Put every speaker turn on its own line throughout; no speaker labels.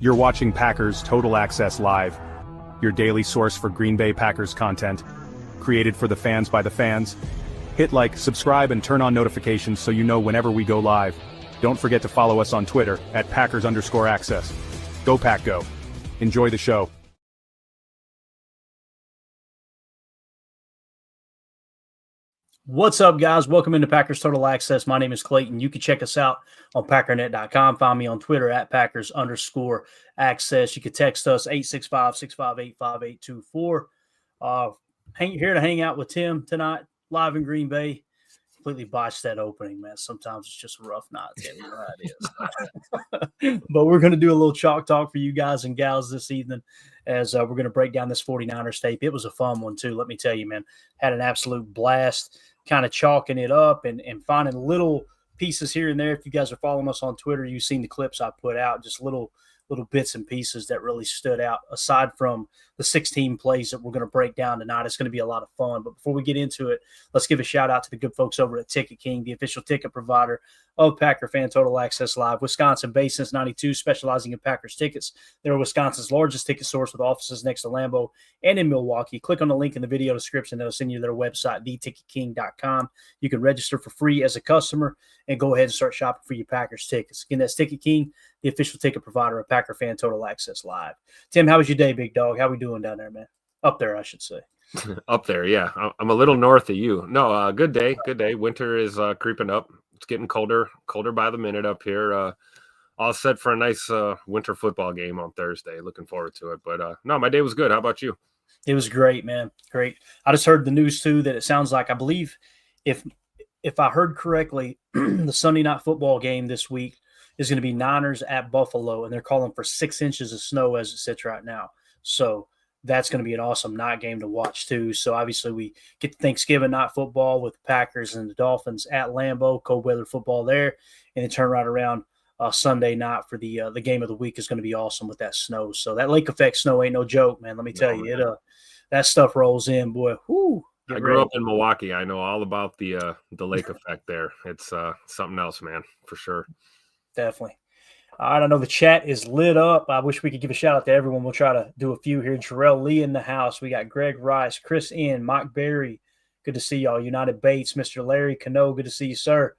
You're watching Packers Total Access Live, your daily source for Green Bay Packers content, created for the fans by the fans. Hit like, subscribe, and turn on notifications so you know whenever we go live. Don't forget to follow us on Twitter at Packers_access. Go Pack Go. Enjoy the show.
What's up, guys? Welcome into Packers Total Access. My name is Clayton. You can check us out on Packernet.com. Find me on Twitter at Packers_access. You can text us 865-658-5824. Here to hang out with Tim tonight, live in Green Bay. Completely botched that opening, man. Sometimes it's just a rough night. You know how it is. But we're going to do a little chalk talk for you guys and gals this evening as we're going to break down this 49ers tape. It was a fun one, too. Let me tell you, man. Had an absolute blast kind of chalking it up and finding little pieces here and there. If you guys are following us on Twitter, you've seen the clips I put out, just little bits and pieces that really stood out. Aside from the 16 plays that we're going to break down tonight, it's going to be a lot of fun. But before we get into it, let's give a shout out to the good folks over at Ticket King, the official ticket provider of Packer Fan Total Access Live. Wisconsin based since 92, specializing in Packers tickets. They're Wisconsin's largest ticket source with offices next to Lambeau and in Milwaukee. Click on the link in the video description. They'll send you their website, theticketking.com. You can register for free as a customer and go ahead and start shopping for your Packers tickets. Again, that's Ticket King, the official ticket provider of Packer Fan Total Access Live. Tim, how was your day, big dog? How we doing down there, man? Up there, I should say.
Up there, yeah. I'm a little north of you. No, good day. Winter is creeping up. It's getting colder by the minute up here. All set for a nice winter football game on Thursday. Looking forward to it. But no, my day was good. How about you?
It was great, man. Great. I just heard the news too that it sounds like, I believe, if I heard correctly, the Sunday night football game this week is going to be Niners at Buffalo, and they're calling for 6 inches of snow as it sits right now. So that's going to be an awesome night game to watch too. So obviously we get Thanksgiving night football with the Packers and the Dolphins at Lambeau, cold weather football there, and then turn right around Sunday night for the game of the week is going to be awesome with that snow. So that lake effect snow ain't no joke, man. Let me tell you, that stuff rolls in, boy. Whoo,
I grew up in Milwaukee. I know all about the lake effect there. It's something else, man, for sure.
Definitely. All right, I know the chat is lit up. I wish we could give a shout out to everyone. We'll try to do a few here. Jarrell Lee in the house. We got Greg Rice, Chris N, Mike Berry. Good to see y'all. United Bates, Mr. Larry Cano. Good to see you, sir.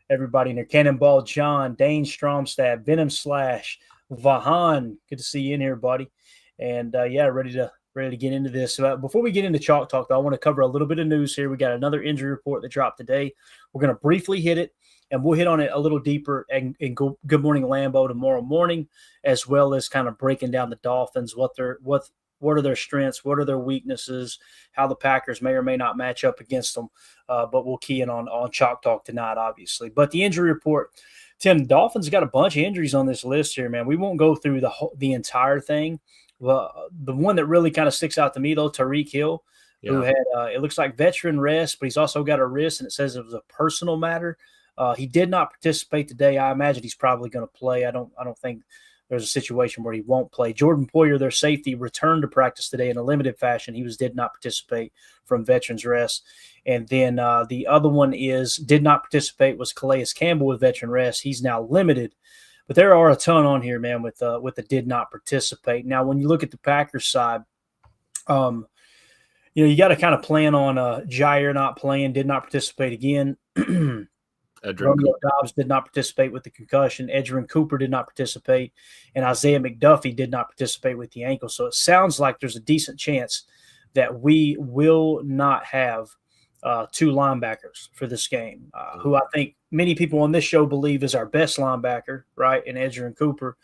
Everybody in there. Cannonball John, Dane Stromstad, Venom Slash, Vahan. Good to see you in here, buddy. And ready to get into this. Before we get into Chalk Talk, though, I want to cover a little bit of news here. We got another injury report that dropped today. We're going to briefly hit it, and we'll hit on it a little deeper in Good Morning Lambeau tomorrow morning, as well as kind of breaking down the Dolphins, what are their strengths, what are their weaknesses, how the Packers may or may not match up against them. But we'll key in on Chalk Talk tonight, obviously. But the injury report, Tim, Dolphins got a bunch of injuries on this list here, man. We won't go through the entire thing. Well, the one that really kind of sticks out to me, though, Tyreek Hill, who had it looks like veteran rest, but he's also got a wrist, and it says it was a personal matter. He did not participate today. I imagine he's probably going to play. I don't think there's a situation where he won't play. Jordan Poyer, their safety, returned to practice today in a limited fashion. He did not participate from veterans rest. And then the other one did not participate was Calais Campbell with veteran rest. He's now limited. But there are a ton on here, man, with the did not participate. Now, when you look at the Packers side, you got to kind of plan on Jair not playing, did not participate again. Romeo Dobbs did not participate with the concussion. Edgerrin Cooper did not participate. And Isaiah McDuffie did not participate with the ankle. So it sounds like there's a decent chance that we will not have two linebackers for this game, who I think many people on this show believe is our best linebacker, right, in Edgerrin Cooper,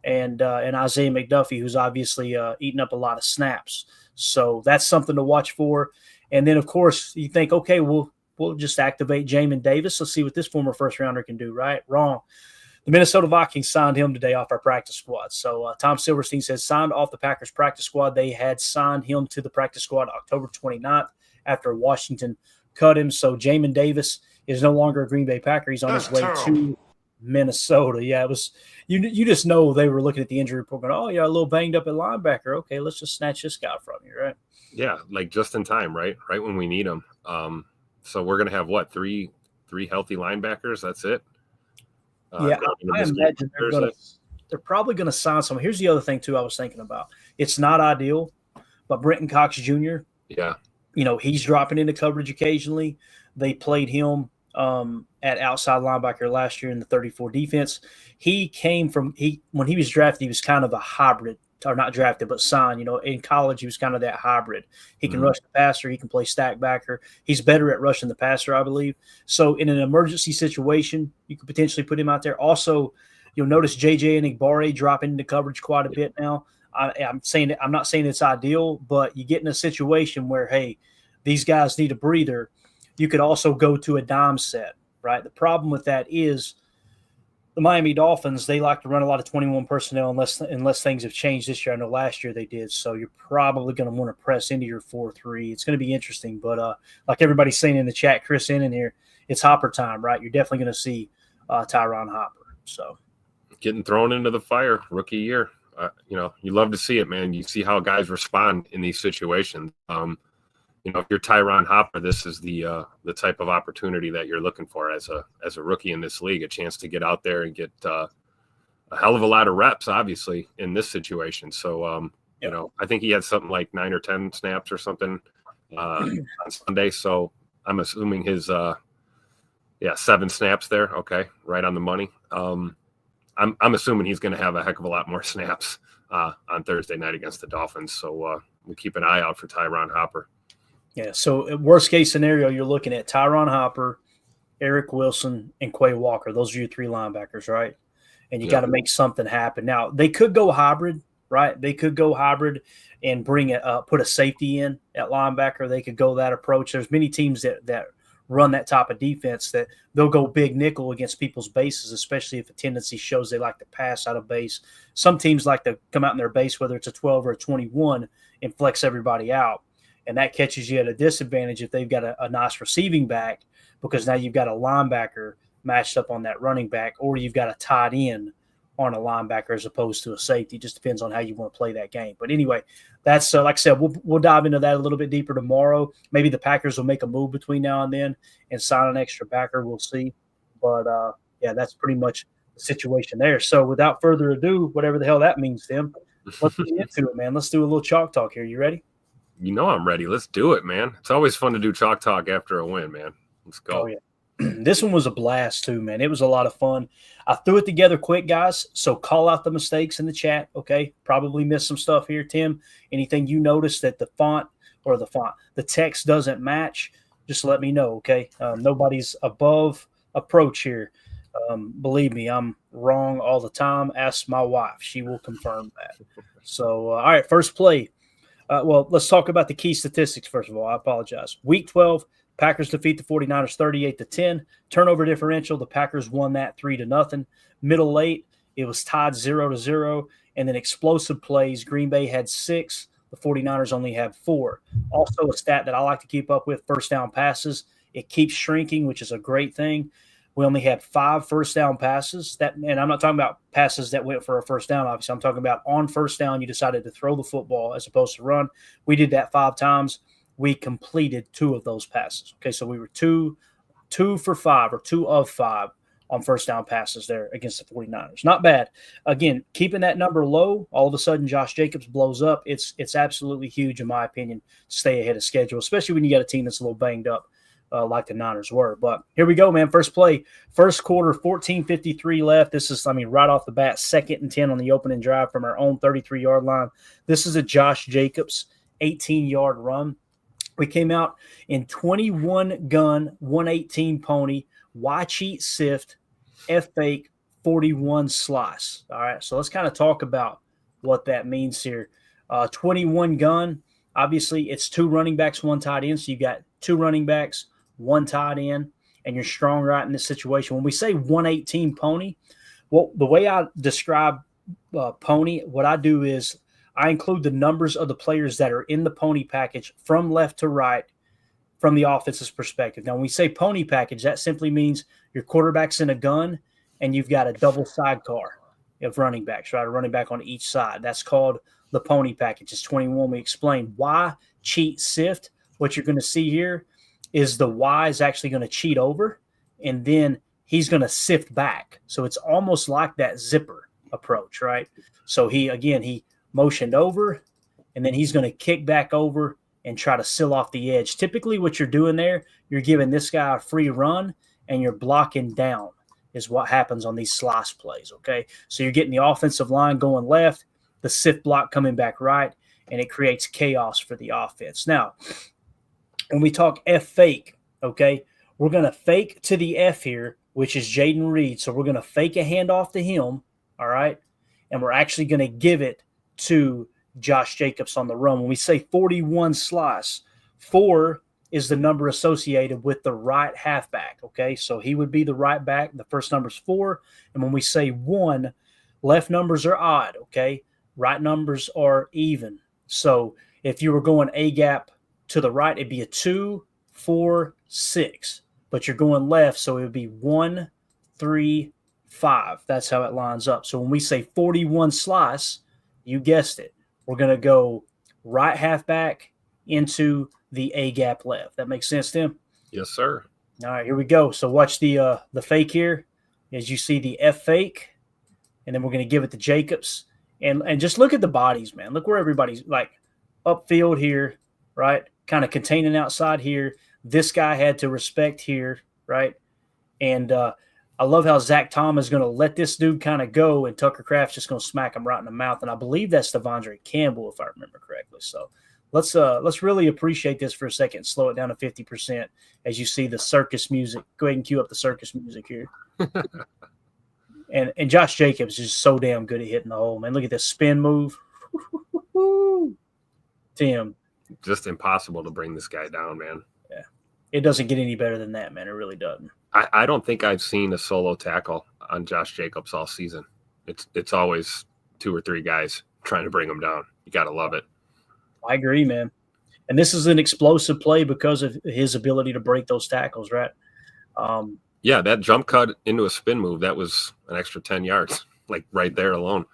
and Isaiah McDuffie, who's obviously eating up a lot of snaps. So that's something to watch for. And then, of course, you think, okay, we'll just activate Jamin Davis. Let's see what this former first-rounder can do, right? Wrong. The Minnesota Vikings signed him today off our practice squad. So Tom Silverstein says signed off the Packers practice squad. They had signed him to the practice squad October 29th after Washington cut him. So Jamin Davis is no longer a Green Bay Packer. He's on his way to Minnesota. Yeah, it was you just know they were looking at the injury report going, oh, yeah, a little banged up at linebacker. Okay, let's just snatch this guy from you, right?
Yeah, like just in time, right? Right when we need him. So we're going to have, what, three healthy linebackers? That's it?
I imagine they're going to they're probably going to sign someone. Here's the other thing too I was thinking about. It's not ideal, but Brenton Cox Jr.,
Yeah.
He's dropping into coverage occasionally. They played him at outside linebacker last year in the 34 defense. He came from when he was drafted, he was kind of a hybrid, or not drafted, but signed. In college, he was kind of that hybrid. He can rush the passer. He can play stack backer. He's better at rushing the passer, I believe. So in an emergency situation, you could potentially put him out there. Also, you'll notice J.J. Enagbare dropping into coverage quite a bit now. I'm not saying it's ideal, but you get in a situation where, hey, these guys need a breather. You could also go to a dime set, right? The problem with that is the Miami Dolphins, they like to run a lot of 21 personnel unless things have changed this year. I know last year they did. So you're probably going to want to press into your 4-3. It's going to be interesting. But like everybody's saying in the chat, Chris in here, it's Hopper time, right? You're definitely going to see Tyron Hopper. So
getting thrown into the fire, rookie year. You love to see it, man. You see how guys respond in these situations. If you're Tyron Hopper, this is the type of opportunity that you're looking for as a rookie in this league, a chance to get out there and get a hell of a lot of reps, obviously, in this situation. So, I think he had something like 9 or 10 snaps or something on Sunday. So I'm assuming his 7 snaps there. Okay, right on the money. I'm assuming he's going to have a heck of a lot more snaps on Thursday night against the Dolphins. So we'll keep an eye out for Tyron Hopper.
Yeah, so worst case scenario, you're looking at Tyron Hopper, Eric Wilson, and Quay Walker. Those are your 3 linebackers, right? And you got to make something happen. Now, they could go hybrid, right? They could go hybrid and put a safety in at linebacker. They could go that approach. There's many teams that run that type of defense that they'll go big nickel against people's bases, especially if a tendency shows they like to pass out of base. Some teams like to come out in their base, whether it's a 12 or a 21, and flex everybody out. And that catches you at a disadvantage if they've got a nice receiving back, because now you've got a linebacker matched up on that running back, or you've got a tight end on a linebacker as opposed to a safety. It just depends on how you want to play that game. But anyway, that's like I said, we'll dive into that a little bit deeper tomorrow. Maybe the Packers will make a move between now and then and sign an extra backer. We'll see. But, that's pretty much the situation there. So without further ado, whatever the hell that means, Tim, let's get into it, man. Let's do a little chalk talk here. You ready?
I'm ready. Let's do it, man. It's always fun to do chalk talk after a win, man. Let's go.
Oh, yeah. This one was a blast too, man. It was a lot of fun. I threw it together quick, guys. So call out the mistakes in the chat, okay? Probably missed some stuff here, Tim. Anything you noticed that the text doesn't match, just let me know, okay? Nobody's above approach here. Believe me, I'm wrong all the time. Ask my wife. She will confirm that. So, all right, first play. Let's talk about the key statistics first of all. I apologize. Week 12, Packers defeat the 49ers 38-10. Turnover differential, the Packers won that 3-0. Middle late, it was tied 0-0. And then explosive plays, Green Bay had 6. The 49ers only had 4. Also a stat that I like to keep up with, first down passes. It keeps shrinking, which is a great thing. We only had 5 first down passes. And I'm not talking about passes that went for a first down, obviously. I'm talking about on first down, you decided to throw the football as opposed to run. We did that 5 times. We completed 2 of those passes. Okay, so we were 2 for 5 or 2 of 5 on first down passes there against the 49ers. Not bad. Again, keeping that number low, all of a sudden Josh Jacobs blows up. It's absolutely huge, in my opinion, to stay ahead of schedule, especially when you got a team that's a little banged up. Like the Niners were. But here we go, man. First play, first quarter, 14:53 left. This is, right off the bat, 2nd and 10 on the opening drive from our own 33-yard line. This is a Josh Jacobs 18-yard run. We came out in 21 gun, 118 pony, Y cheat sift, F fake, 41 slice. All right, so let's kind of talk about what that means here. 21 gun, obviously it's 2 running backs, 1 tight end. So you got 2 running backs, 1 tight end, and you're strong right in this situation. When we say 118 pony, well, the way I describe pony, what I do is I include the numbers of the players that are in the pony package from left to right from the offense's perspective. Now, when we say pony package, that simply means your quarterback's in a gun and you've got a double sidecar of running backs, right? A running back on each side. That's called the pony package. It's 21. We explain why cheat sift. What you're going to see here is the Y is actually going to cheat over, and then he's going to sift back. So it's almost like that zipper. approach, right? So he motioned over, and then he's going to kick back over and try to seal off the edge. Typically what you're doing there, you're giving this guy a free run and you're blocking down is what happens on these slice plays, okay? So you're getting the offensive line going left, the sift block coming back right, and it creates chaos for the offense. Now, when we talk F fake, okay, we're going to fake to the F here, which is Jaden Reed. So we're going to fake a handoff to him, all right? And we're actually going to give it to Josh Jacobs on the run. When we say 41 slice, 4 is the number associated with the right halfback, okay? So he would be the right back. The first number is 4. And when we say 1, left numbers are odd, okay? Right numbers are even. So if you were going A gap to the right, it'd be a 2, 4, 6. But you're going left, so it would be 1, 3, 5. That's how it lines up. So when we say 41 slice, you guessed it. We're going to go right halfback into the A gap left. That makes sense, Tim?
Yes, sir.
All right, here we go. So watch the fake here. As you see the F fake, and then we're going to give it to Jacobs. And just look at the bodies, man. Look where everybody's like upfield here, right? Kind of containing outside here. This guy had to respect here, right? And I love how Zach Tom is going to let this dude kind of go, and Tucker Kraft's just going to smack him right in the mouth. And I believe that's Devondre Campbell, if I remember correctly. So let's really appreciate this for a second. Slow it down to 50% as you see the circus music. Go ahead and cue up the circus music here. and Josh Jacobs is so damn good at hitting the hole, man. Look at this spin move. Tim.
Just impossible to bring this guy down, man.
Yeah. It doesn't get any better than that, man. It really doesn't.
I don't think I've seen a solo tackle on Josh Jacobs all season. It's always 2 or 3 guys trying to bring him down. You got to love it.
I agree, man. And this is an explosive play because of his ability to break those tackles, right?
Yeah, that jump cut into a spin move, that was an extra 10 yards, like right there alone.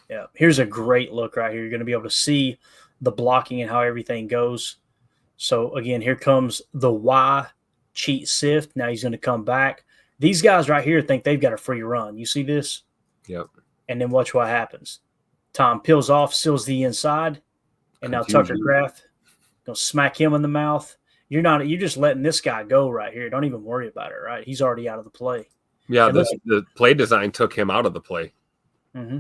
Yeah, here's a great look right here. You're going to be able to see the blocking and how everything goes. So, again, here comes the Y cheat sift. Now he's going to come back. These guys right here think they've got a free run. You see this?
Yep.
And then watch what happens. Tom peels off, seals the inside, and now Tucker Kraft going to smack him in the mouth. You're just letting this guy go right here. Don't even worry about it, right? He's already out of the play.
Yeah, the play design took him out of the play.
Mm-hmm.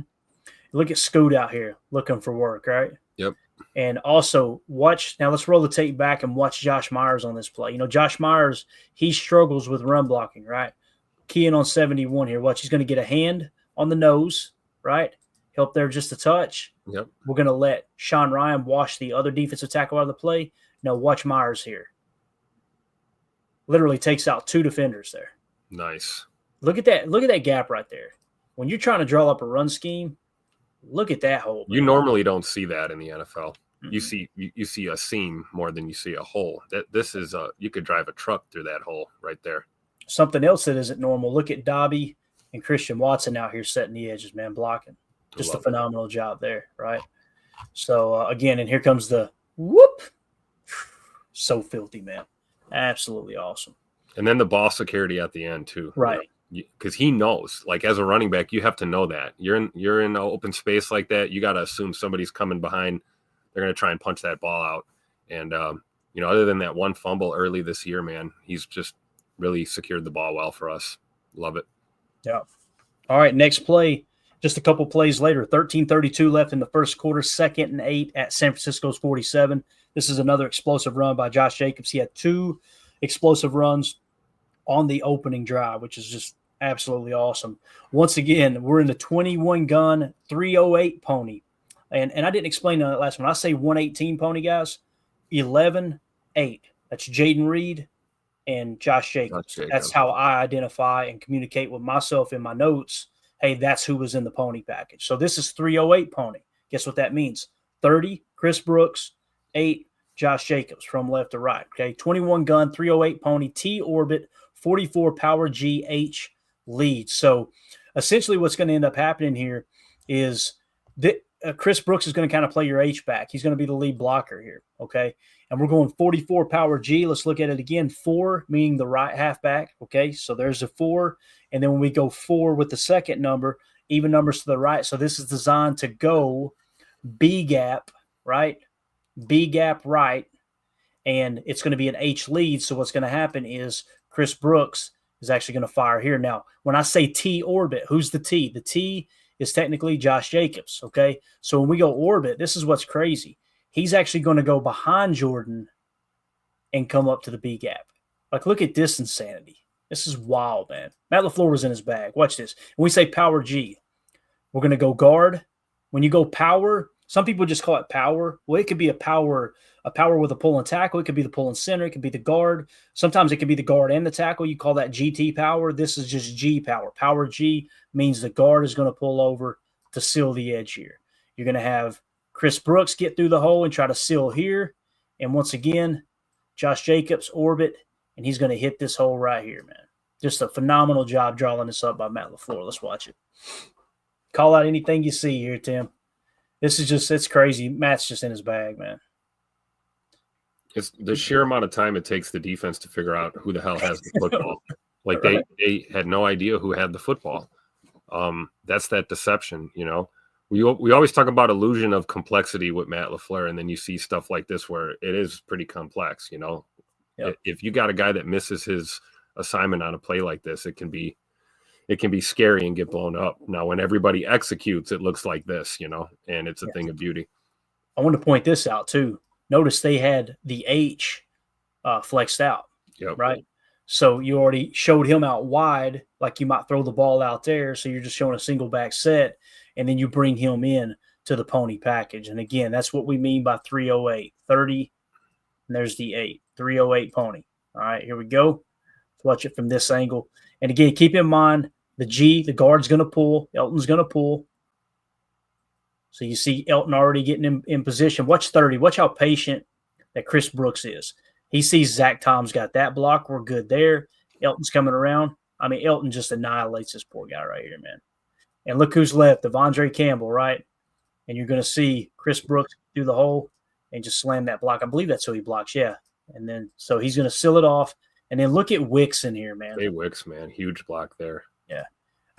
Look at Scoot out here looking for work, right?
Yep.
And also now let's roll the tape back and watch Josh Myers on this play. You know, Josh Myers, he struggles with run blocking, right? Keying on 71 here. Watch, he's going to get a hand on the nose, right? Help there just a touch.
Yep.
We're going to let Sean Ryan wash the other defensive tackle out of the play. Now watch Myers here. Literally takes out 2 defenders there.
Nice.
Look at that gap right there. When you're trying to draw up a run scheme, look at that hole.
You normally don't see that in the NFL.
Mm-hmm.
You see a seam more than you see a hole. This is you could drive a truck through that hole right there.
Something else that isn't normal. Look at Dobby and Christian Watson out here setting the edges, man, blocking. Just a phenomenal job there, right? So again, and here comes the whoop. So filthy, man. Absolutely awesome.
And then the ball security at the end too,
right?
Because he knows, like as a running back, you have to know that you're in an open space like that. You got to assume somebody's coming behind. They're going to try and punch that ball out. And other than that one fumble early this year, man, he's just really secured the ball well for us. Love it.
Yeah. All right, next play. Just a couple plays later, 13:32 left in the first quarter, 2nd and 8 at San Francisco's 47. This is another explosive run by Josh Jacobs. He had 2 explosive runs on the opening drive, which is just absolutely awesome. Once again, we're in the 21-gun 308 pony. And I didn't explain that last one. When I say 118 pony, guys, 11-8. That's Jaden Reed and Josh Jacobs. That's how I identify and communicate with myself in my notes. Hey, that's who was in the pony package. So this is 308 pony. Guess what that means? 30, Chris Brooks, 8, Josh Jacobs from left to right. Okay, 21-gun, 308 pony, T-orbit, 44 power GH lead. So essentially what's going to end up happening here is that Chris Brooks is going to kind of play your H-back. He's going to be the lead blocker here, okay? And we're going 44 power G. Let's look at it again. 4 meaning the right halfback, okay? So there's a 4. And then when we go 4 with the second number, even numbers to the right. So this is designed to go B gap, right? B gap right. And it's going to be an H lead. So what's going to happen is Chris Brooks is actually going to fire here. Now, when I say T orbit, who's the T? The T is technically Josh Jacobs, okay? So when we go orbit, this is what's crazy. He's actually going to go behind Jordan and come up to the B gap. Like, look at this insanity. This is wild, man. Matt LaFleur was in his bag. Watch this. When we say power G, we're going to go guard. When you go power, some people just call it power. Well, it could be a power with a pull and tackle. It could be the pull and center. It could be the guard. Sometimes it could be the guard and the tackle. You call that GT power. This is just G power. Power G means the guard is going to pull over to seal the edge here. You're going to have Chris Brooks get through the hole and try to seal here. And once again, Josh Jacobs orbit, and he's going to hit this hole right here, man. Just a phenomenal job drawing this up by Matt LaFleur. Let's watch it. Call out anything you see here, Tim. This is just, it's crazy. Matt's just in his bag, man.
It's the sheer amount of time it takes the defense to figure out who the hell has the football. Like they had no idea who had the football. That's that deception, you know. We always talk about illusion of complexity with Matt LaFleur, and then you see stuff like this where it is pretty complex, you know. Yep. If you got a guy that misses his assignment on a play like this, it can be scary and get blown up. Now, when everybody executes, it looks like this, you know, and it's a thing of beauty.
I want to point this out too. Notice they had the H flexed out, right? So you already showed him out wide, like you might throw the ball out there. So you're just showing a single back set, and then you bring him in to the pony package. And again, that's what we mean by 308, 30, and there's the 8, 308 pony. All right, here we go. Let's watch it from this angle. And again, keep in mind the G, the guard's going to pull, Elton's going to pull. So you see Elton already getting in position. Watch 30. Watch how patient that Chris Brooks is. He sees Zach Tom's got that block. We're good there. Elton's coming around. I mean, Elton just annihilates this poor guy right here, man. And look who's left, Devondre Campbell, right? And you're going to see Chris Brooks do the hole and just slam that block. I believe that's who he blocks, yeah. And then so he's going to seal it off. And then look at Wicks in here, man.
Hey, Wicks, man. Huge block there.
Yeah.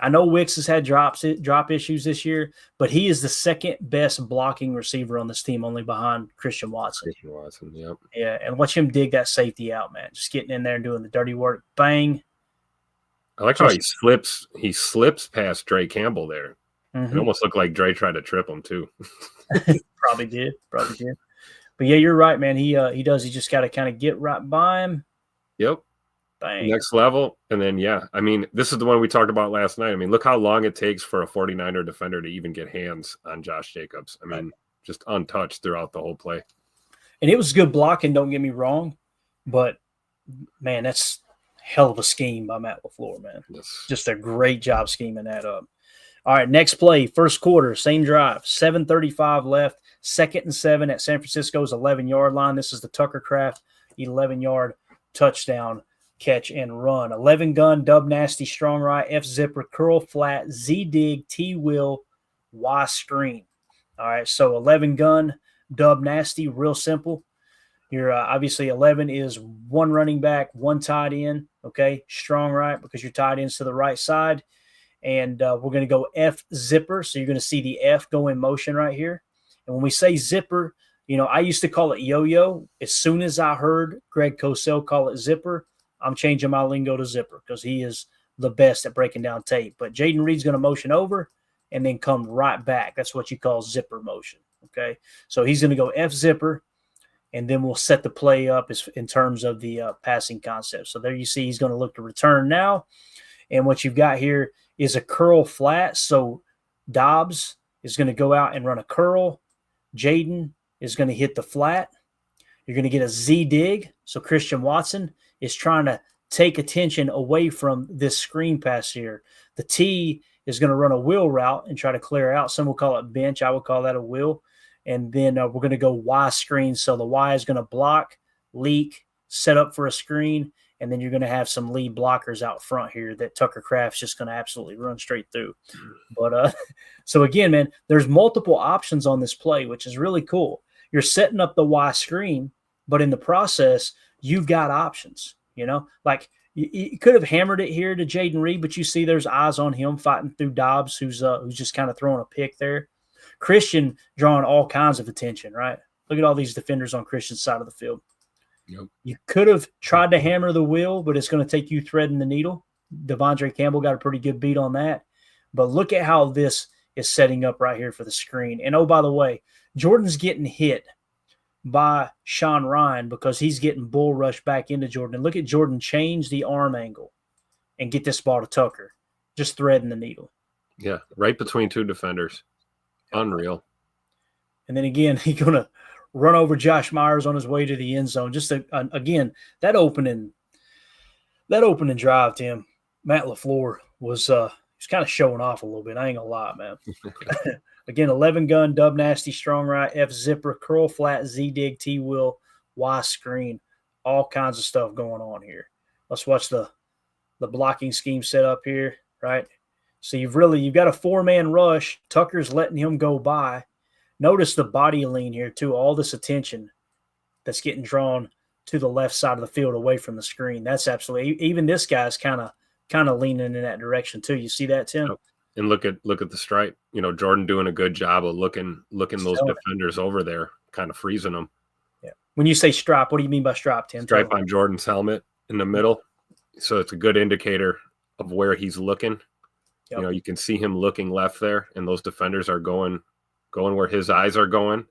I know Wicks has had drop issues this year, but he is the second best blocking receiver on this team, only behind Christian Watson.
Christian Watson, yep.
Yeah, and watch him dig that safety out, man. Just getting in there and doing the dirty work. Bang.
I like how he slips past Dre Campbell there. Mm-hmm. It almost looked like Dre tried to trip him too.
Probably did. But yeah, you're right, man. He does. He just got to kind of get right by him.
Yep.
Bang.
Next level. And then, yeah, I mean, this is the one we talked about last night. I mean, look how long it takes for a 49er defender to even get hands on Josh Jacobs. I mean, just untouched throughout the whole play.
And it was good blocking, don't get me wrong. But, man, that's hell of a scheme by Matt LaFleur, man.
Yes.
Just a great job scheming that up. All right, next play, first quarter, same drive, 7:35 left, 2nd and 7 at San Francisco's 11-yard line. This is the Tucker Kraft 11-yard touchdown catch and run. 11 gun, dub nasty, strong right, F zipper, curl flat, Z dig, T wheel, Y screen. All right, so 11 gun, dub nasty, real simple. Your obviously 11 is one running back, one tight end, okay? Strong right because your tight end's to the right side. And we're going to go F zipper. So you're going to see the F go in motion right here. And when we say zipper, you know, I used to call it yo-yo. As soon as I heard Greg Cosell call it zipper, I'm changing my lingo to zipper because he is the best at breaking down tape. But Jaden Reed's going to motion over and then come right back. That's what you call zipper motion, okay? So he's going to go F zipper, and then we'll set the play up in terms of the passing concept. So there you see he's going to look to return now. And what you've got here is a curl flat. So Dobbs is going to go out and run a curl. Jaden is going to hit the flat. You're going to get a Z dig. So Christian Watson is trying to take attention away from this screen pass here. The T is going to run a wheel route and try to clear out. Some will call it bench. I would call that a wheel. And then we're going to go Y screen. So the Y is going to block, leak, set up for a screen, and then you're going to have some lead blockers out front here that Tucker Kraft's just going to absolutely run straight through. But so again, man, there's multiple options on this play, which is really cool. You're setting up the Y screen, but in the process, you've got options, you know, like You could have hammered it here to Jaden Reed, but you see there's eyes on him fighting through Dobbs, who's just kind of throwing a pick there. Christian drawing all kinds of attention, right? Look at all these defenders on Christian's side of the field.
Yep.
You could have tried to hammer the wheel, but it's going to take you threading the needle. Devondre Campbell got a pretty good beat on that. But look at how this is setting up right here for the screen. And, oh, by the way, Jordan's getting hit by Sean Ryan because he's getting bull rushed back into Jordan. And look at Jordan change the arm angle and get this ball to Tucker, just threading the needle.
Yeah, right between two defenders. Unreal.
And then again, he's going to run over Josh Myers on his way to the end zone. Just again, that opening drive, Tim, Matt LaFleur was he's kind of showing off a little bit. I ain't gonna lie, man. Again, 11 gun, dub nasty, strong right, F zipper, curl flat, Z dig, T wheel, Y screen, all kinds of stuff going on here. Let's watch the blocking scheme set up here, right? So you've got a 4-man rush. Tucker's letting him go by. Notice the body lean here too. All this attention that's getting drawn to the left side of the field away from the screen. That's absolutely, even this guy's kind of leaning in that direction too. You see that, Tim?
And look at the stripe. Jordan doing a good job of looking those defenders over there, kind of freezing them.
Yeah. When you say stripe, what do you mean by stripe, Tim?
Stripe on Jordan's helmet in the middle. So it's a good indicator of where he's looking. Yep. You can see him looking left there, and those defenders are going where his eyes are going.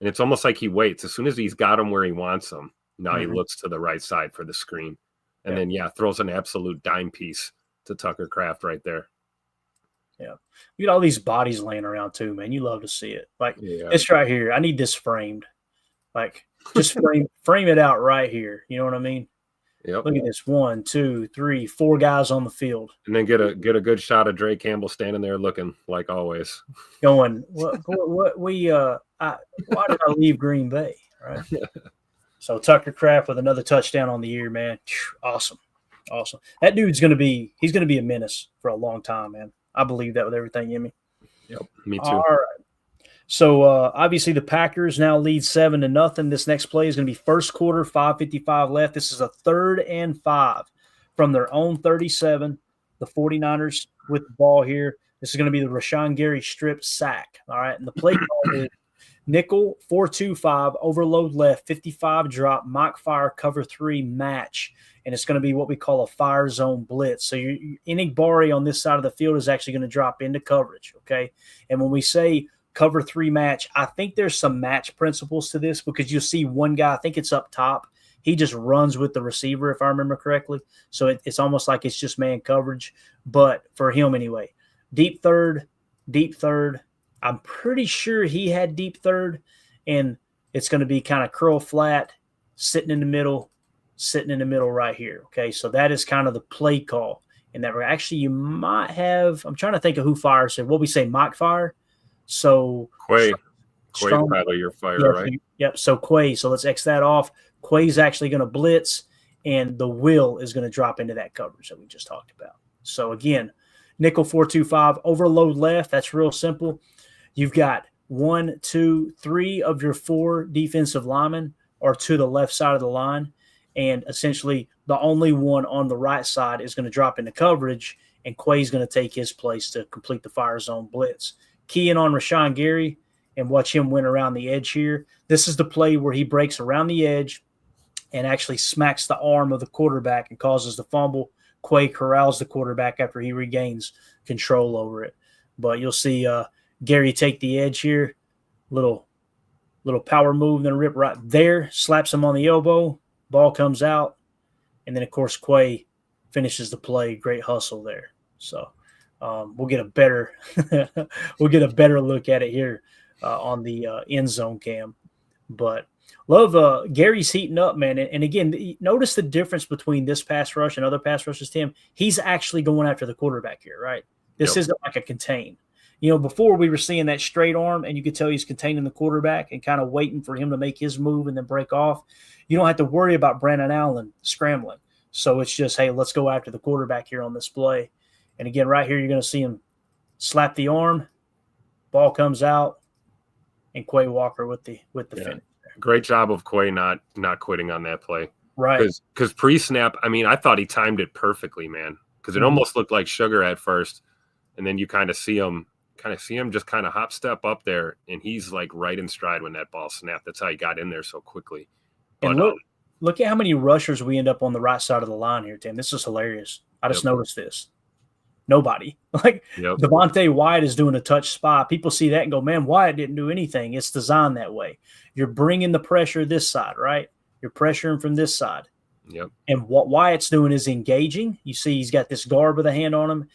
And it's almost like he waits. As soon as he's got him where he wants them, now he looks to the right side for the screen. And then, throws an absolute dime piece to Tucker Kraft right there.
Yeah. You got all these bodies laying around too, man. You love to see it. Like this right here. I need this framed. Like just frame it out right here. You know what I mean?
Yep.
Look at this. 1, 2, 3, 4 guys on the field.
And then get a good shot of Dre Campbell standing there looking like always.
Going, why did I leave Green Bay? Right. So Tucker Kraft with another touchdown on the year, man. Awesome. That dude's he's gonna be a menace for a long time, man. I believe that with everything in me.
Yep, me too.
All right. So obviously the Packers now lead 7-0. This next play is going to be first quarter, 5:55 left. This is a 3rd and 5 from their own 37. The 49ers with the ball here. This is going to be the Rashan Gary strip sack. All right. And the play call is nickel 4-2-5, overload left, 55 drop, mock fire, cover 3 match. And it's going to be what we call a fire zone blitz. So Enigbari on this side of the field is actually going to drop into coverage. Okay. And when we say cover 3 match, I think there's some match principles to this because you'll see one guy, I think it's up top. He just runs with the receiver, if I remember correctly. So it's almost like it's just man coverage. But for him anyway, deep third. I'm pretty sure he had deep third. And it's going to be kind of curl flat, sitting in the middle right here. Okay, so that is kind of the play call. And that actually you might have – I'm trying to think of who fires it. What we say, mock fire? So
Quay probably your fire, right?
Yep. So Quay. So let's X that off. Quay's actually going to blitz, and the will is going to drop into that coverage that we just talked about. So again, nickel 4-2-5, overload left. That's real simple. You've got 1, 2, 3 of your 4 defensive linemen are to the left side of the line, and essentially the only one on the right side is going to drop into coverage, and Quay's going to take his place to complete the fire zone blitz. Key in on Rashan Gary and watch him win around the edge here. This is the play where he breaks around the edge and actually smacks the arm of the quarterback and causes the fumble. Quay corrals the quarterback after he regains control over it. But you'll see Gary take the edge here. Little power move, then a rip right there. Slaps him on the elbow. Ball comes out. And then, of course, Quay finishes the play. Great hustle there. So we'll get a better look at it here on the end zone cam. But love Gary's heating up, man. And again, notice the difference between this pass rush and other pass rushes, Tim. He's actually going after the quarterback here, right? This isn't like a contain. Before we were seeing that straight arm, and you could tell he's containing the quarterback and kind of waiting for him to make his move and then break off. You don't have to worry about Brandon Allen scrambling. So it's just, hey, let's go after the quarterback here on this play. And again, right here, you're going to see him slap the arm. Ball comes out, and Quay Walker with the finish.
Great job of Quay not quitting on that play.
Right.
Because pre-snap, I mean, I thought he timed it perfectly, man. Because it almost looked like sugar at first, and then you kind of see him just kind of hop step up there, and he's like right in stride when that ball snapped. That's how he got in there so quickly. But
And look at how many rushers we end up on the right side of the line here, Tim. This is hilarious. I just noticed this. Nobody. Like Devontae Wyatt is doing a touch spy. People see that and go, man, Wyatt didn't do anything. It's designed that way. You're bringing the pressure this side, right? You're pressuring from this side.
Yep.
And what Wyatt's doing is engaging. You see he's got this guard with a hand on him,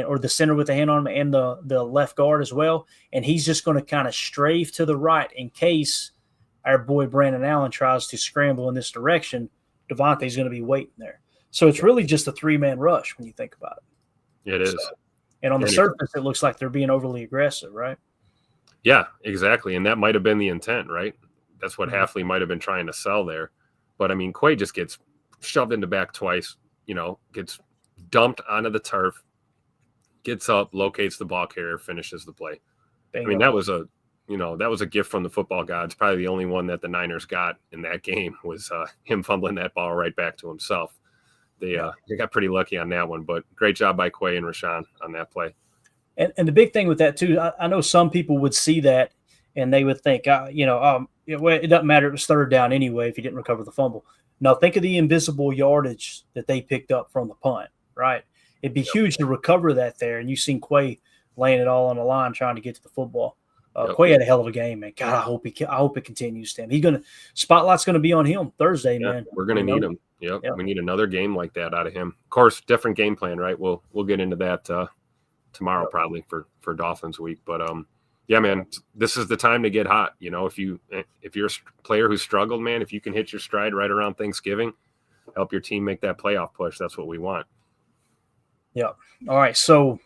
or the center with a hand on him, and the left guard as well. And he's just going to kind of strafe to the right in case our boy Brandon Allen tries to scramble in this direction. Devontae's going to be waiting there. So it's really just a three-man rush when you think about it.
It is.
So, and on the surface, it looks like they're being overly aggressive, right?
Yeah, exactly. And that might have been the intent, right? That's what Hafley might have been trying to sell there. But, I mean, Quay just gets shoved in the back twice, gets dumped onto the turf, gets up, locates the ball carrier, finishes the play. Bingo. I mean, that was a gift from the football gods. Probably the only one that the Niners got in that game was him fumbling that ball right back to himself. They got pretty lucky on that one, but great job by Quay and Rashan on that play.
And the big thing with that too, I know some people would see that and they would think, it doesn't matter. It was third down anyway if you didn't recover the fumble. Now think of the invisible yardage that they picked up from the punt, right? It'd be huge to recover that there, and you've seen Quay laying it all on the line trying to get to the football. Quay had a hell of a game, man. God, I hope it continues to him. Spotlight's gonna be on him Thursday, man.
We're gonna need him. Yep. We need another game like that out of him. Of course, different game plan, right? We'll get into that tomorrow probably for Dolphins week. But yeah, man, this is the time to get hot. If you're a player who struggled, man, if you can hit your stride right around Thanksgiving, help your team make that playoff push. That's what we want.
Yeah. All right. So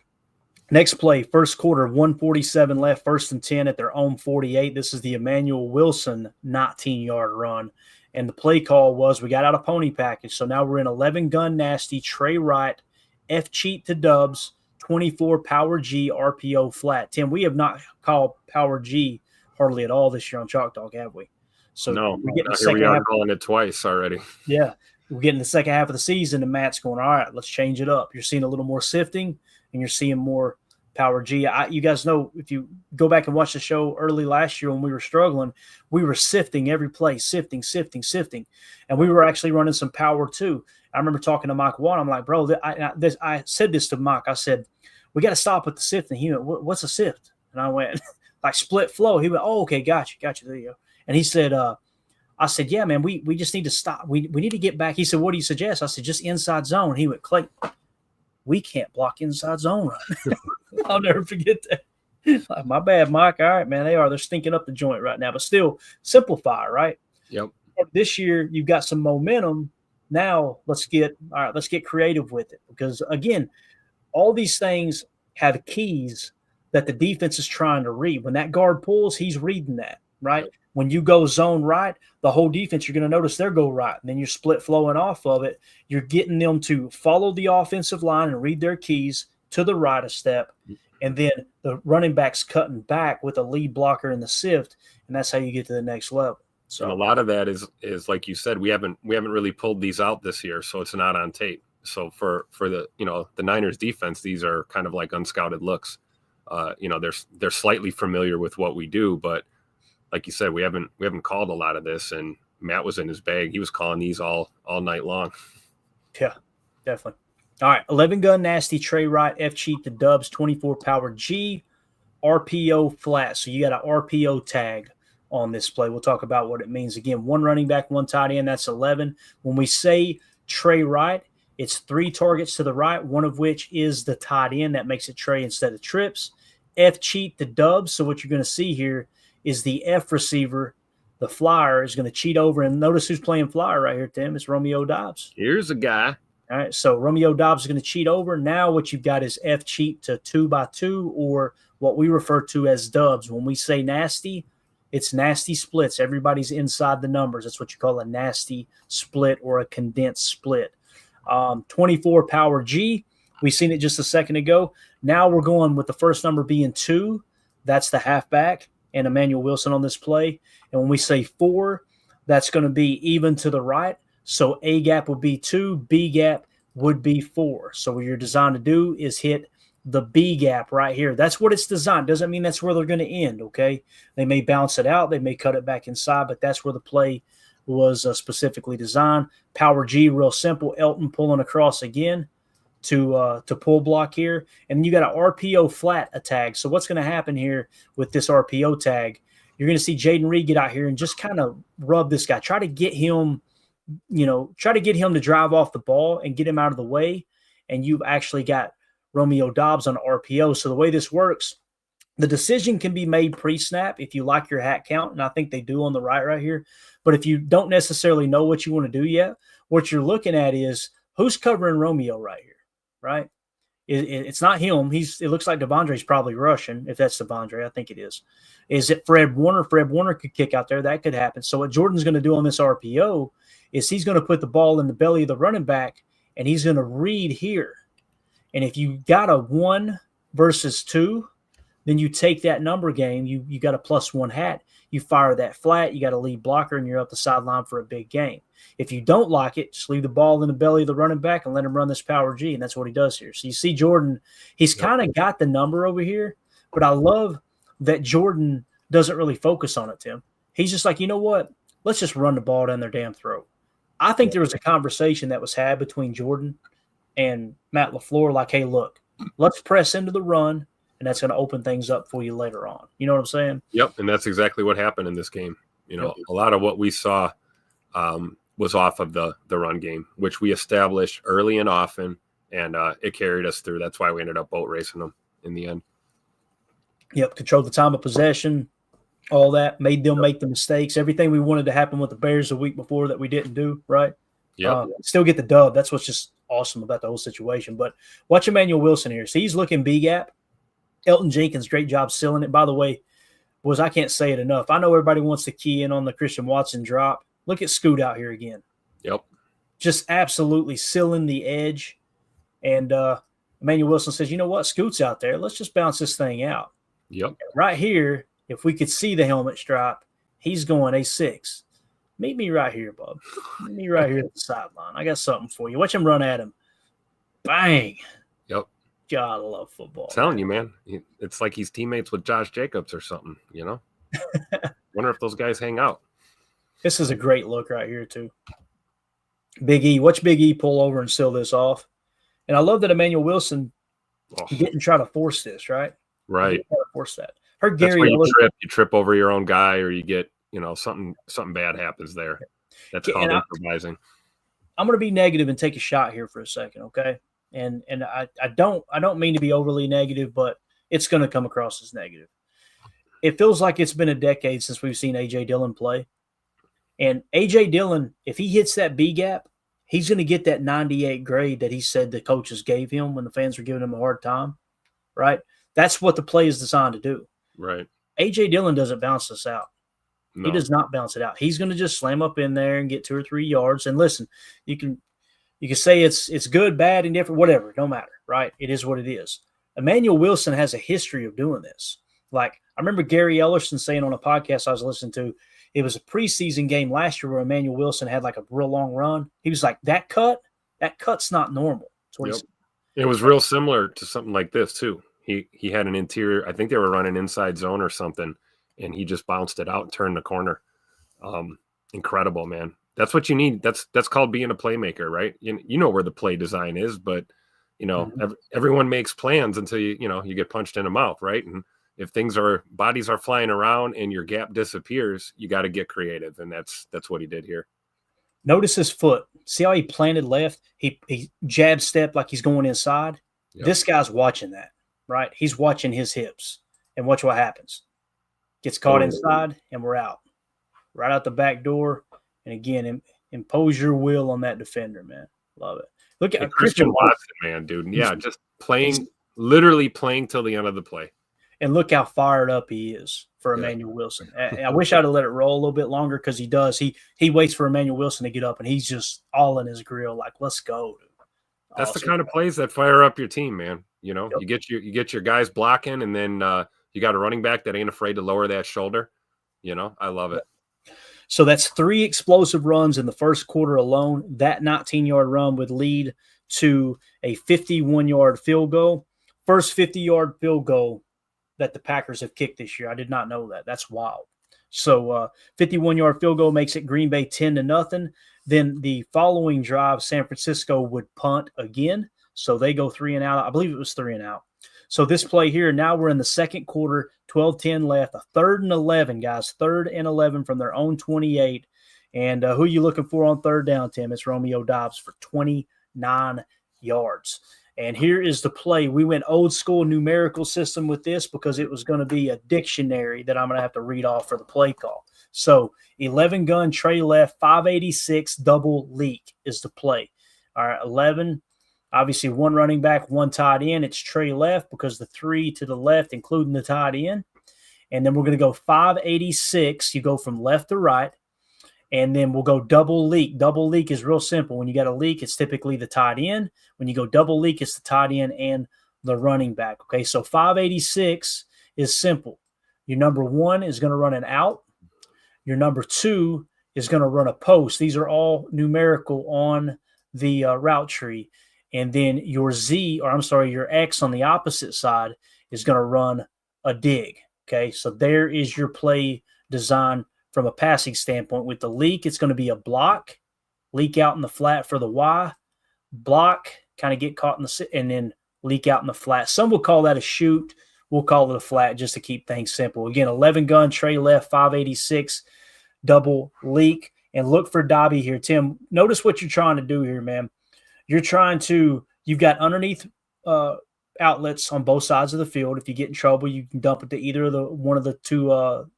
next play, first quarter, 1:47 left, 1st and 10 at their own 48. This is the Emmanuel Wilson 19-yard run. And the play call was we got out a pony package. So now we're in 11 gun nasty, Trey Wright, F cheat to dubs, 24 power G, RPO flat. Tim, we have not called power G hardly at all this year on Chalk Talk, have we? So
no,
we're getting the
here we
second
are
half.
calling it twice already.
Yeah. We're getting the second half of the season, and Matt's going, all right, let's change it up. You're seeing a little more sifting, and you're seeing more power G. You guys know, if you go back and watch the show early last year when we were struggling, we were sifting every play, sifting. And we were actually running some power too. I remember talking to Mike Watt. I'm like, bro, I said this to Mike. I said, we got to stop with the sifting. He went, what's a sift? And I went, like split flow. He went, oh, okay, got you. There you go. And he said, I said, yeah, man, we just need to stop. We need to get back. He said, what do you suggest? I said, just inside zone. He went, Clay, we can't block inside zone right. I'll never forget that. Like, my bad, Mike. All right, man, they're stinking up the joint right now, but still simplify, right?
Yep.
This year you've got some momentum. Now let's get creative with it, because again, all these things have keys that the defense is trying to read. When that guard pulls, he's reading that, right? Yep. When you go zone right, the whole defense, you're going to notice they're go right. And then you're split flowing off of it. You're getting them to follow the offensive line and read their keys to the right a step. And then the running back's cutting back with a lead blocker in the sift. And that's how you get to the next level. So
and a lot of that is like you said, we haven't really pulled these out this year, so it's not on tape. So for the the Niners defense, these are kind of like unscouted looks. They're slightly familiar with what we do, but like you said, we haven't called a lot of this, and Matt was in his bag. He was calling these all night long.
Yeah, definitely. All right, 11 gun nasty, Trey Wright, F cheat to dubs, 24 power G, RPO flat. So you got an RPO tag on this play. We'll talk about what it means. Again, one running back, one tight end, that's 11. When we say Trey Wright, it's 3 targets to the right, one of which is the tight end. That makes it Trey instead of trips. F cheat to dubs. So what you're going to see here is the F receiver, the flyer, is going to cheat over. And notice who's playing flyer right here, Tim. It's Romeo Doubs.
Here's a guy.
All right, so Romeo Doubs is going to cheat over. Now what you've got is F cheat to 2x2, or what we refer to as dubs. When we say nasty, it's nasty splits. Everybody's inside the numbers. That's what you call a nasty split or a condensed split. 24 power G. We seen it just a second ago. Now we're going with the first number being 2. That's the halfback and Emmanuel Wilson on this play. And when we say 4, that's going to be even to the right. So A gap would be 2, B gap would be 4. So what you're designed to do is hit the B gap right here. That's what it's designed. Doesn't mean that's where they're going to end, okay? They may bounce it out. They may cut it back inside, but that's where the play was specifically designed. Power G, real simple. Elton pulling across again to pull block here. And you got an RPO flat a tag. So what's going to happen here with this RPO tag, you're going to see Jaden Reed get out here and just kind of rub this guy. Try to get him to drive off the ball and get him out of the way. And you've actually got Romeo Dobbs on RPO. So the way this works, the decision can be made pre-snap if you like your hat count, and I think they do on the right here. But if you don't necessarily know what you want to do yet, what you're looking at is who's covering Romeo right here, right? It's not him. It looks like Devondre's probably rushing, if that's Devondre. I think it is. Is it Fred Warner? Fred Warner could kick out there. That could happen. So what Jordan's going to do on this RPO is he's going to put the ball in the belly of the running back, and he's going to read here. And if you got a 1 versus 2, then you take that number game. You got a +1 hat. You fire that flat. You got a lead blocker, and you're up the sideline for a big game. If you don't like it, just leave the ball in the belly of the running back and let him run this power G, and that's what he does here. So you see Jordan, he's kind of got the number over here, but I love that Jordan doesn't really focus on it, Tim. He's just like, you know what? Let's just run the ball down their damn throat. I think there was a conversation that was had between Jordan and Matt LaFleur, like, hey, look, let's press into the run, and that's going to open things up for you later on. You know what I'm saying?
Yep, and that's exactly what happened in this game. A lot of what we saw was off of the run game, which we established early and often, and it carried us through. That's why we ended up boat racing them in the end.
Yep, control the time of possession, all that, made them make the mistakes, everything we wanted to happen with the Bears the week before that we didn't do, right?
Yeah.
Still get the dub. That's what's just awesome about the whole situation. But watch Emmanuel Wilson here. See, he's looking B-gap. Elton Jenkins, great job sealing it. By the way, I can't say it enough. I know everybody wants to key in on the Christian Watson drop. Look at Scoot out here again.
Yep.
Just absolutely sealing the edge. And Emmanuel Wilson says, you know what? Scoot's out there. Let's just bounce this thing out.
Yep.
Right here, if we could see the helmet stripe, he's going A6. Meet me right here, bub. Meet me right here at the sideline. I got something for you. Watch him run at him. Bang.
Yep.
God, I love football.
I'm telling you, man. It's like he's teammates with Josh Jacobs or something, Wonder if those guys hang out.
This is a great look right here, too. Big E. Watch Big E pull over and seal this off. And I love that Emmanuel Wilson didn't try to force this, right?
Right.
Force that. Heard Gary.
You trip over your own guy, or you get, something bad happens there. That's called improvising.
I'm going to be negative and take a shot here for a second, okay? And I don't mean to be overly negative, but it's going to come across as negative. It feels like it's been a decade since we've seen A.J. Dillon play. And A.J. Dillon, if he hits that B gap, he's going to get that 98 grade that he said the coaches gave him when the fans were giving him a hard time, right? That's what the play is designed to do.
Right.
A.J. Dillon doesn't bounce this out.
No.
He does not bounce it out. He's going to just slam up in there and get 2 or 3 yards. And listen, you can say it's good, bad, indifferent, whatever. No matter, right? It is what it is. Emmanuel Wilson has a history of doing this. Like, I remember Gary Ellerson saying on a podcast I was listening to, it was a preseason game last year where Emmanuel Wilson had like a real long run. He was like, that cut's not normal. That's what he said.
It was real similar to something like this, too. He had an interior, I think they were running inside zone or something, and he just bounced it out and turned the corner. Incredible, man. That's what you need. That's called being a playmaker, right? You know where the play design is, but everyone makes plans until you get punched in the mouth, right? And if bodies are flying around and your gap disappears, you got to get creative, and that's what he did here.
Notice his foot. See how he planted left? He jab step like he's going inside. Yep. This guy's watching that, right? He's watching his hips, and watch what happens. Gets caught inside, and we're out. Right out the back door. And again, impose your will on that defender, man. Love it. Look at
Christian Watson, man, dude. Yeah, just literally playing till the end of the play.
And look how fired up he is for Emmanuel Wilson. I wish I'd have let it roll a little bit longer because he does. He waits for Emmanuel Wilson to get up, and he's just all in his grill, like, let's go, dude.
That's awesome. The kind of plays that fire up your team, man. You get your guys blocking, and then you got a running back that ain't afraid to lower that shoulder. I love it.
So that's 3 explosive runs in the first quarter alone. That 19-yard run would lead to a 51-yard field goal. First 50-yard field goal that the Packers have kicked this year. I did not know that. That's wild. So 51-yard field goal makes it Green Bay 10-0. Then the following drive, San Francisco would punt again. So they go 3 and out. I believe it was 3 and out. So this play here, now we're in the second quarter, 12-10 left, a 3rd and 11, guys, 3rd and 11 from their own 28. And who are you looking for on third down, Tim? It's Romeo Doubs for 29 yards. And here is the play. We went old school numerical system with this because it was going to be a dictionary that I'm going to have to read off for the play call. So 11 gun, tray left, 586 double leak is the play. All right, 11. Obviously, 1 running back, 1 tight end. It's tray left because the 3 to the left, including the tight end. And then we're going to go 586. You go from left to right. And then we'll go double leak. Double leak is real simple. When you got a leak, it's typically the tight end. When you go double leak, it's the tight end and the running back. Okay, so 586 is simple. Your number 1 is going to run an out. Your number 2 is going to run a post. These are all numerical on the route tree. And then your your X on the opposite side is going to run a dig. Okay, so there is your play design from a passing standpoint. With the leak, it's going to be a block, leak out in the flat for the Y, block, kind of get caught in the, and then leak out in the flat. Some will call that a shoot. We'll call it a flat just to keep things simple. Again, 11 gun, tray left, 586, double leak. And look for Dobby here. Tim, notice what you're trying to do here, man. You've got underneath outlets on both sides of the field. If you get in trouble, you can dump it to either of one of the two,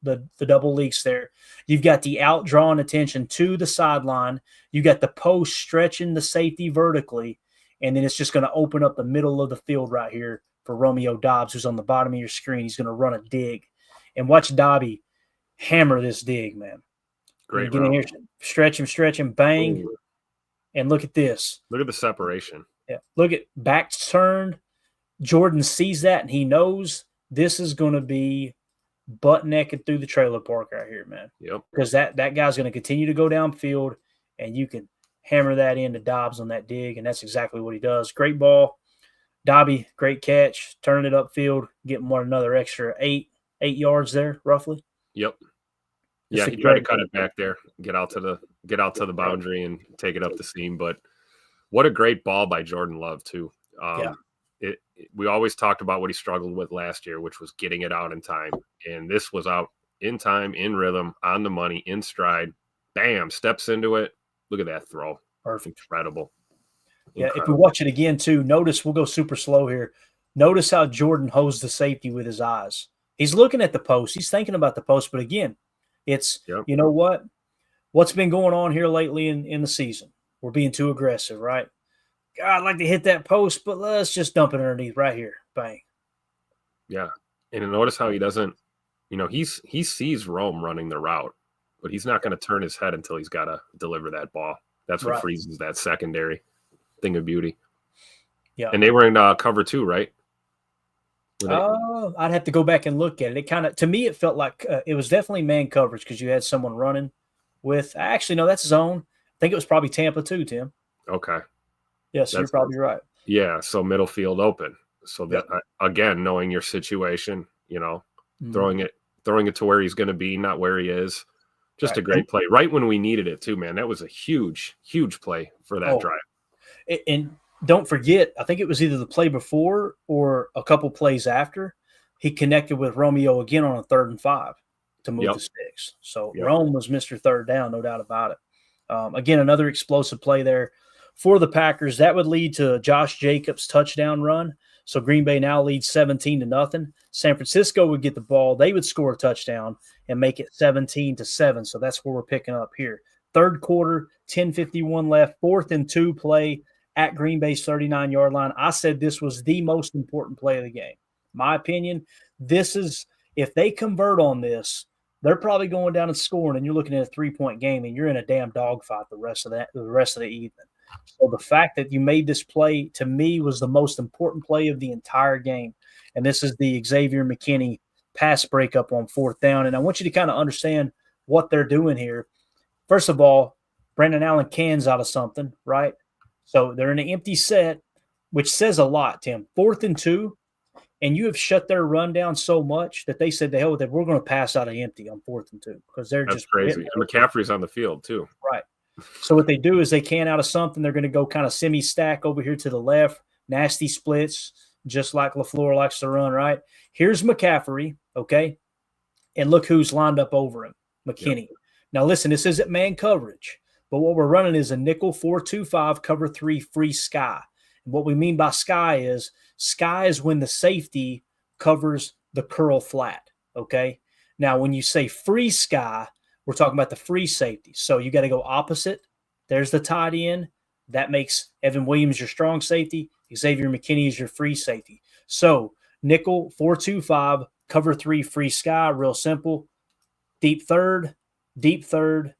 the double leaks there. You've got the out drawing attention to the sideline. You got the post stretching the safety vertically, and then it's just going to open up the middle of the field right here for Romeo Doubs, who's on the bottom of your screen. He's going to run a dig, and watch Dobby hammer this dig, man.
Great.
Get in here, stretch him, bang. Ooh. And look at this.
Look at the separation.
Yeah. Look at back turned. Jordan sees that, and he knows this is going to be butt naked through the trailer park right here, man.
Yep.
Because that guy's going to continue to go downfield, and you can hammer that into Doubs on that dig, and that's exactly what he does. Great ball. Dobby, great catch, turning it upfield, getting another extra 8 yards there, roughly.
Yep. Yeah, he tried to cut it back there, get out to the boundary and take it up the seam. But what a great ball by Jordan Love too. We always talked about what he struggled with last year, which was getting it out in time. And this was out in time, in rhythm, on the money, in stride. Bam, steps into it. Look at that throw.
Perfect.
Incredible.
Yeah, if we watch it again too, notice, we'll go super slow here. Notice how Jordan hosed the safety with his eyes. He's looking at the post. He's thinking about the post. But again, it's, You know what? What's been going on here lately in the season? We're being too aggressive, right? God, I'd like to hit that post, but let's just dump it underneath right here. Bang.
Yeah. And notice how he doesn't, he sees Rome running the route, but he's not going to turn his head until he's got to deliver that ball. That's what freezes that secondary thing of beauty. Yeah. And they were in cover 2, right?
I'd have to go back and look at it. It kind of, to me, it felt like it was definitely man coverage because you had someone running with, actually, no, that's zone. I think it was probably Tampa too, Tim.
Okay.
Yes, you're probably right.
Yeah, so middle field open. So that again, knowing your situation, throwing it to where he's going to be, not where he is. Just a great play, right when we needed it too, man. That was a huge, huge play for that drive.
And don't forget, I think it was either the play before or a couple plays after, he connected with Romeo again on a 3rd and 5 to move the sticks. So Rome was Mr. Third Down, no doubt about it. Again, another explosive play there for the Packers. That would lead to Josh Jacobs' touchdown run. So Green Bay now leads 17-0. San Francisco would get the ball. They would score a touchdown and make it 17-7. So that's where we're picking up here. Third quarter, 10:51 left, 4th and 2 play at Green Bay's 39-yard line. I said this was the most important play of the game. My opinion, this is, if they convert on this, they're probably going down and scoring, and you're looking at a 3-point game, and you're in a damn dogfight the rest of the evening. So the fact that you made this play, to me, was the most important play of the entire game. And this is the Xavier McKinney pass breakup on 4th down. And I want you to kind of understand what they're doing here. first of all, Brandon Allen cans out of something, right? So they're in an empty set, which says a lot, Tim. 4th and 2, and you have shut their run down so much that they said, the hell with it, we're going to pass out of empty on 4th and 2 because they're
That's
just
crazy. And McCaffrey's on the field too.
Right. So what they do is they can out of something. They're going to go kind of semi-stack over here to the left, nasty splits, just like LaFleur likes to run, right? Here's McCaffrey, okay? And look who's lined up over him, McKinney. Yep. Now, listen, this isn't man coverage, but what we're running is a nickel 4-2-5 cover 3 free sky. And what we mean by sky is when the safety covers the curl flat, okay? Now, when you say free sky, we're talking about the free safety. So you got to go opposite. There's the tight end. That makes Evan Williams your strong safety. Xavier McKinney is your free safety. So nickel 4-2-5 cover 3 free sky, real simple. Deep third, deep third,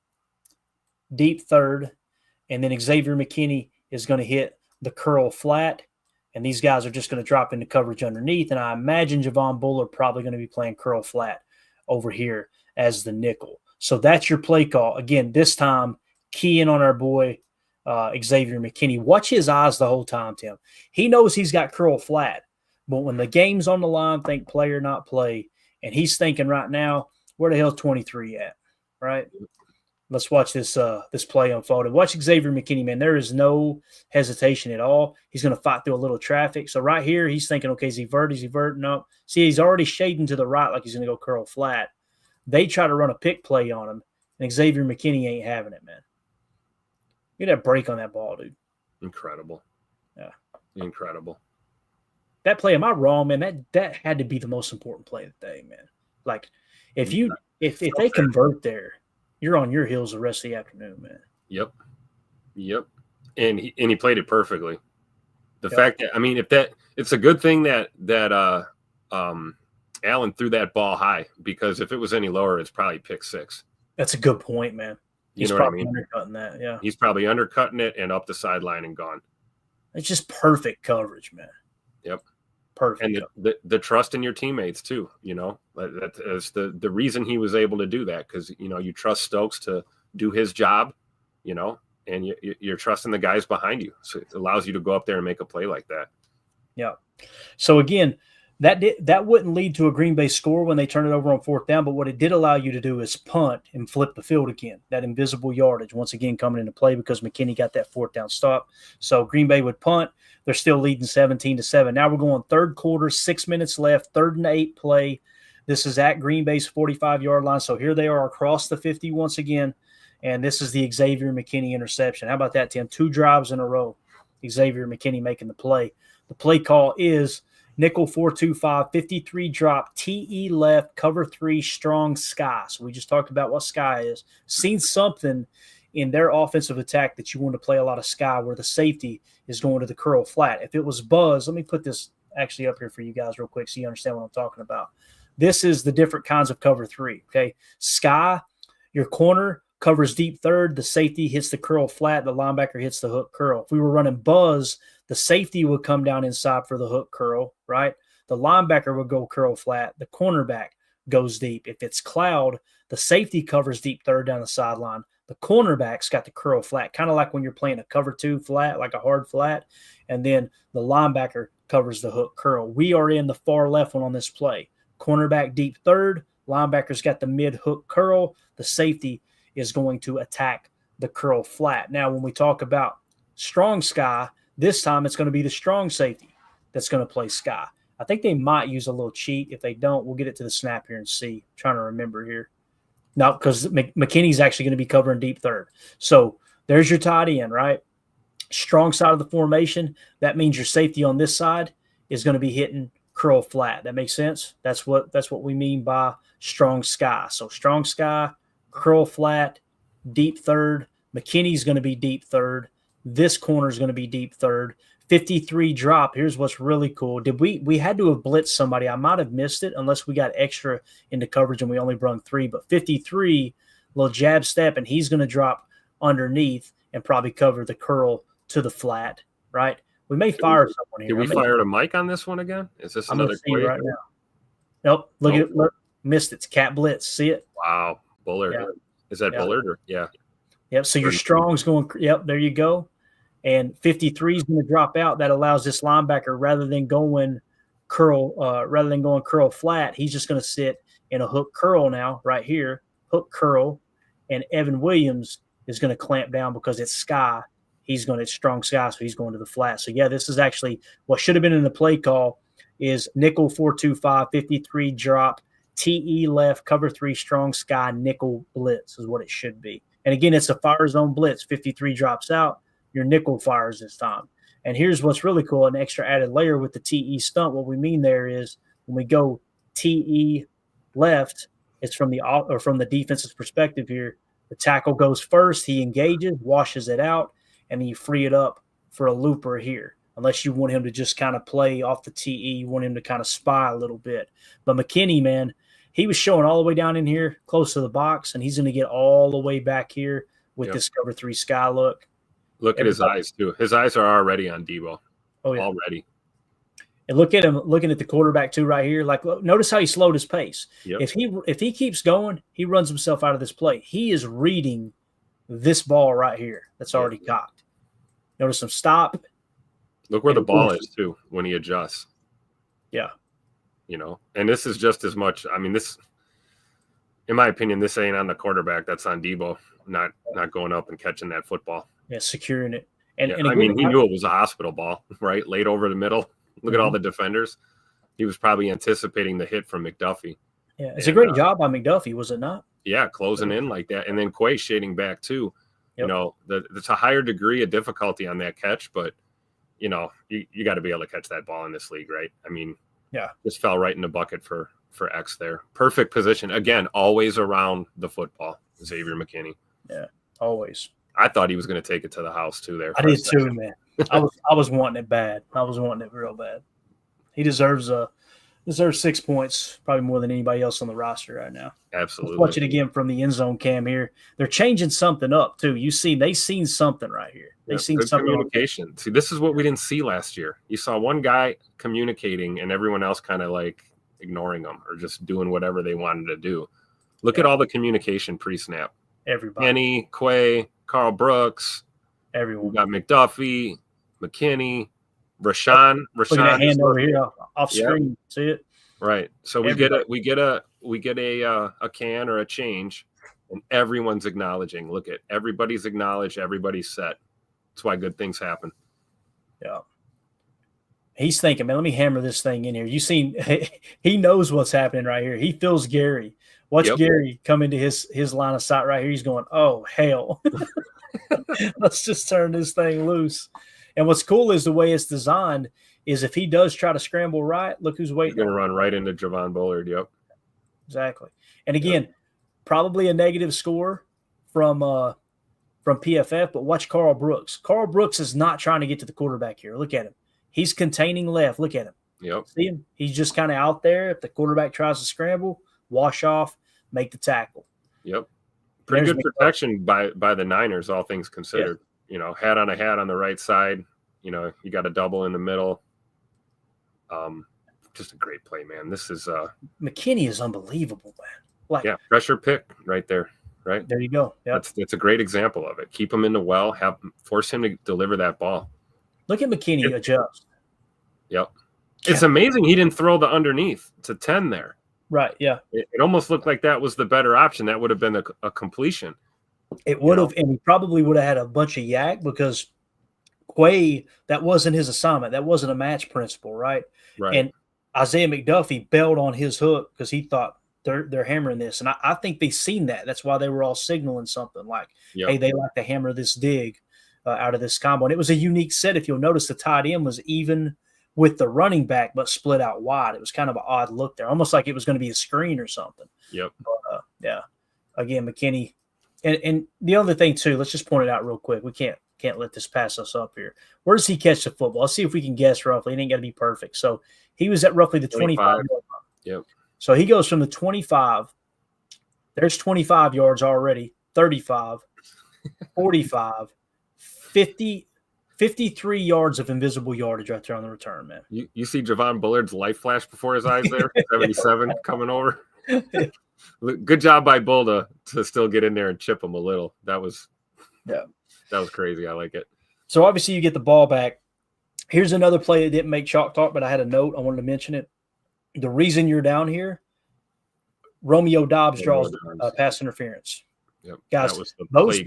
deep third, and then Xavier McKinney is going to hit the curl flat, and these guys are just going to drop into coverage underneath, and I imagine Javon Bullard probably going to be playing curl flat over here as the nickel. So that's your play call. Again, this time, key in on our boy Xavier McKinney. Watch his eyes the whole time, Tim. He knows he's got curl flat, but when the game's on the line, think play or not play, and he's thinking right now, where the hell's 23 at, right? Let's watch this play unfold. And watch Xavier McKinney, man. There is no hesitation at all. He's going to fight through a little traffic. So right here, he's thinking, okay, is he vert? Is he vert? No. See, he's already shading to the right like he's going to go curl flat. They try to run a pick play on him, and Xavier McKinney ain't having it, man. Get that break on that ball, dude.
Incredible.
Yeah.
Incredible.
That play, am I wrong, man? That had to be the most important play of the day, man. Like, if they convert there, you're on your heels the rest of the afternoon, man.
Yep. And he played it perfectly. The fact that, I mean, it's a good thing that Allen threw that ball high, because if it was any lower, it's probably pick 6.
That's a good point, man.
He's probably
undercutting that, yeah.
He's probably undercutting it and up the sideline and gone.
It's just perfect coverage, man.
Yep.
Perfect.
And the trust in your teamemates too, that's the reason he was able to do that, because you trust Stokes to do his job, and you're trusting the guys behind you, so it allows you to go up there and make a play like that.
Yeah. So again, that wouldn't lead to a Green Bay score when they turn it over on 4th down, but what it did allow you to do is punt and flip the field again. That invisible yardage once again coming into play because McKinney got that 4th down stop. So Green Bay would punt. They're still leading 17-7. Now we're going third quarter, 6 minutes left, 3rd and 8 play. This is at Green Bay's 45-yard line. So here they are across the 50 once again, and this is the Xavier McKinney interception. How about that, Tim? 2 drives in a row. Xavier McKinney making the play. The play call is nickel 4-2-5, 53 drop, TE left, cover 3, strong sky. So we just talked about what sky is. Seen something in their offensive attack that you want to play a lot of sky where the safety is going to the curl flat. If it was buzz, let me put this actually up here for you guys real quick so you understand what I'm talking about. This is the different kinds of cover 3, okay? Sky, your corner covers deep third, the safety hits the curl flat, the linebacker hits the hook curl. If we were running buzz, the safety would come down inside for the hook curl, right? The linebacker would go curl flat. The cornerback goes deep. If it's cloud, the safety covers deep third down the sideline. The cornerback's got the curl flat, kind of like when you're playing a cover 2 flat, like a hard flat, and then the linebacker covers the hook curl. We are in the far left one on this play. Cornerback deep third, linebacker's got the mid hook curl. The safety is going to attack the curl flat. Now, when we talk about strong sky, this time it's going to be the strong safety that's going to play sky. I think they might use a little cheat. If they don't, we'll get it to the snap here and see. I'm trying to remember here. No, because McKinney's actually going to be covering deep third. So there's your tight end, right? Strong side of the formation. That means your safety on this side is going to be hitting curl flat. That makes sense? That's what we mean by strong sky. So strong sky, curl flat, deep third. McKinney's going to be deep third. This corner is going to be deep third. 53 drop. Here's what's really cool. We had to have blitzed somebody. I might have missed it unless we got extra into coverage and we only brung 3. But 53, little jab step, and he's going to drop underneath and probably cover the curl to the flat, right? We may fire someone here.
Did we fire a mic on this one again? Is this another play
right now? Nope. Look, missed it. It's cat blitz. See it?
Wow. Bullard.
Yeah.
Is that Bullard? Or? Yeah.
Yep. So your strong's going. Yep. There you go. And 53 is going to drop out. That allows this linebacker, rather than going curl flat, he's just going to sit in a hook curl now, right here, hook curl, and Evan Williams is going to clamp down because it's sky. It's strong sky, so he's going to the flat. So yeah, this is actually what should have been in the play call is nickel 4-2-5, 53 drop, TE left, cover 3, strong sky, nickel blitz is what it should be. And again, it's a fire zone blitz. 53 drops out. Your nickel fires this time. And here's what's really cool, an extra added layer with the TE stunt. What we mean there is when we go TE left, it's from the defense's perspective here. The tackle goes first, he engages, washes it out, and then you free it up for a looper here. Unless you want him to just kind of play off the TE, you want him to kind of spy a little bit. But McKinney, man, he was showing all the way down in here, close to the box, and he's going to get all the way back here with this cover 3 sky look.
Look at his eyes, too. His eyes are already on Debo.
Oh, yeah.
Already.
And look at him looking at the quarterback, too, right here. Like, notice how he slowed his pace.
Yep.
If he keeps going, he runs himself out of this play. He is reading this ball right here that's already cocked. Notice him stop.
Look where the ball is, too, when he adjusts.
Yeah.
You know, and this is just as much. I mean, this, in my opinion, this ain't on the quarterback. That's on Debo, not going up and catching that football.
Yeah, securing it. And
I mean, he knew it was a hospital ball, right? Laid over the middle. Look at all the defenders. He was probably anticipating the hit from McDuffie.
Yeah, it's a great job by McDuffie, was it not?
Yeah, closing in like that. And then Quay shading back too. Yep. You know, it's a higher degree of difficulty on that catch, but, you know, you got to be able to catch that ball in this league, right? I mean, just fell right in the bucket for X there. Perfect position. Again, always around the football, Xavier McKinney.
Yeah, always.
I thought he was going to take it to the house too there.
I did too, man. I was wanting it bad. I was wanting it real bad. He deserves 6 points, probably more than anybody else on the roster right now.
Absolutely.
Let's watch it again from the end zone cam here. They're changing something up too. They've seen something right here. They've seen
good
something.
Communication. See, this is what we didn't see last year. You saw one guy communicating and everyone else kind of like ignoring them or just doing whatever they wanted to do. Look at all the communication pre-snap.
Everybody.
Kenny, Quay, Carl Brooks.
Everyone.
We got McDuffie, McKinney, Rashan.
Look at that hand over here off screen.
Yep.
See it?
Right. So we get a can or a change, and everyone's acknowledging. Look at everybody's acknowledged. Everybody's set. That's why good things happen.
Yeah. He's thinking, man, let me hammer this thing in here. You seen? He knows what's happening right here. He feels Gary. Watch Gary come into his line of sight right here. He's going, oh hell. Let's just turn this thing loose. And what's cool is the way it's designed is if he does try to scramble right, look who's waiting.
He's going to run right into Javon Bullard. Yep.
Exactly. And again, probably a negative score from PFF, but watch Carl Brooks. Carl Brooks is not trying to get to the quarterback here. Look at him. He's containing left. Look at him.
Yep.
See him? He's just kind of out there. If the quarterback tries to scramble, wash off, make the tackle.
Yep. Pretty good protection by the Niners, all things considered. Yeah. You know, hat on the right side. You know, you got a double in the middle. Just a great play, man. This is
McKinney is unbelievable, man. Like,
pressure pick right there. Right
there, you go. Yep.
That's a great example of it. Keep him in the well. Force him to deliver that ball.
Look at McKinney adjust.
Yep. It's amazing he didn't throw the underneath to 10 there.
Right. Yeah.
It almost looked like that was the better option. That would have been a completion.
It would have, and he probably would have had a bunch of yak because Quay, that wasn't his assignment. That wasn't a match principle, right?
Right.
And Isaiah McDuffie bailed on his hook because he thought they're hammering this. And I think they've seen that. That's why they were all signaling something like, hey, they like to hammer this dig out of this combo. And it was a unique set. If you'll notice, the tight end was even with the running back, but split out wide. It was kind of an odd look there, almost like it was going to be a screen or something.
Yep.
But, again, McKinney. And the other thing, too, let's just point it out real quick. We can't let this pass us up here. Where does he catch the football? Let's see if we can guess roughly. It ain't got to be perfect. So he was at roughly the 25.
Yep.
So he goes from the 25. There's 25 yards already, 35, 45, 50, 53 yards of invisible yardage right there on the return, man.
You see Javon Bullard's life flash before his eyes there? 77 coming over. Good job by Bull to still get in there and chip him a little. That was
Yeah.
That was crazy. I like it.
So obviously you get the ball back. Here's another play that didn't make Chalk Talk, but I had a note. I wanted to mention it. The reason you're down here, Romeo Dobbs draws pass interference.
Yep.
Guys, those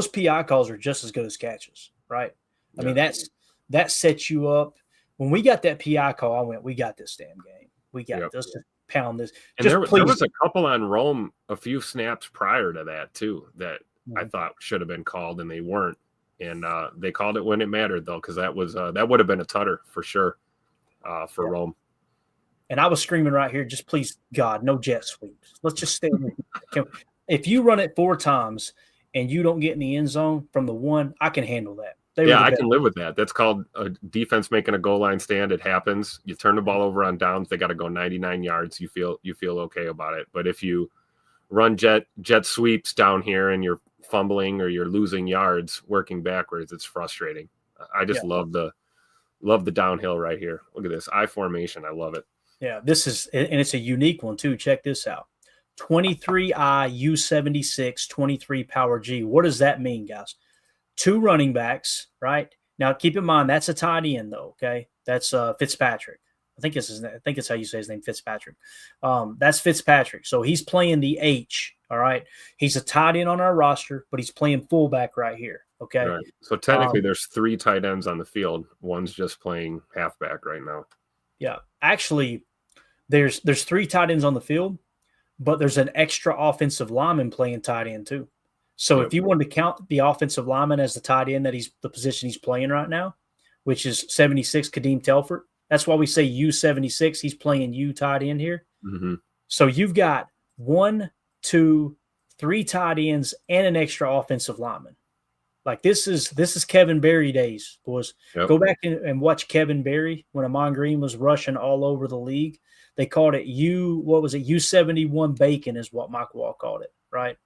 PI calls are just as good as catches, right? I mean, that sets you up. When we got that PI call, I went, we got this damn game. We got it. Let's just pound this.
And there was a couple on Rome a few snaps prior to that, too, that I thought should have been called, and they weren't. And they called it when it mattered, though, because that would have been a tutter for sure for Rome.
And I was screaming right here, just please, God, no jet sweeps. Let's just stay. If you run it 4 times and you don't get in the end zone from the 1, I can handle that.
I can live with that. That's called a defense making a goal line stand. It happens. You turn the ball over on downs. They got to go 99 yards. You feel okay about it. But if you run jet sweeps down here and you're fumbling or you're losing yards working backwards, it's frustrating. I just love the downhill right here. Look at this I formation. I love it.
Yeah, this is, and it's a unique one too. Check this out. 23I U76 23 power G. What does that mean, guys? 2 running backs, right? Now keep in mind that's a tight end though, okay? That's Fitzpatrick. I think it's how you say his name, Fitzpatrick. That's Fitzpatrick. So he's playing the H, all right? He's a tight end on our roster, but he's playing fullback right here, okay?
Right. So technically there's 3 tight ends on the field. One's just playing halfback right now.
Yeah. Actually, there's 3 tight ends on the field, but there's an extra offensive lineman playing tight end too. So if you wanted to count the offensive lineman as the tight end that he's the position he's playing right now, which is 76 Kadeem Telford, that's why we say U76. He's playing U tight end here.
Mm-hmm.
So you've got 1, 2, 3 tight ends and an extra offensive lineman. Like this is Kevin Berry days, boys.
Yep.
Go back and watch Kevin Berry when Amon Green was rushing all over the league. They called it U71 bacon is what Mike Wall called it, right?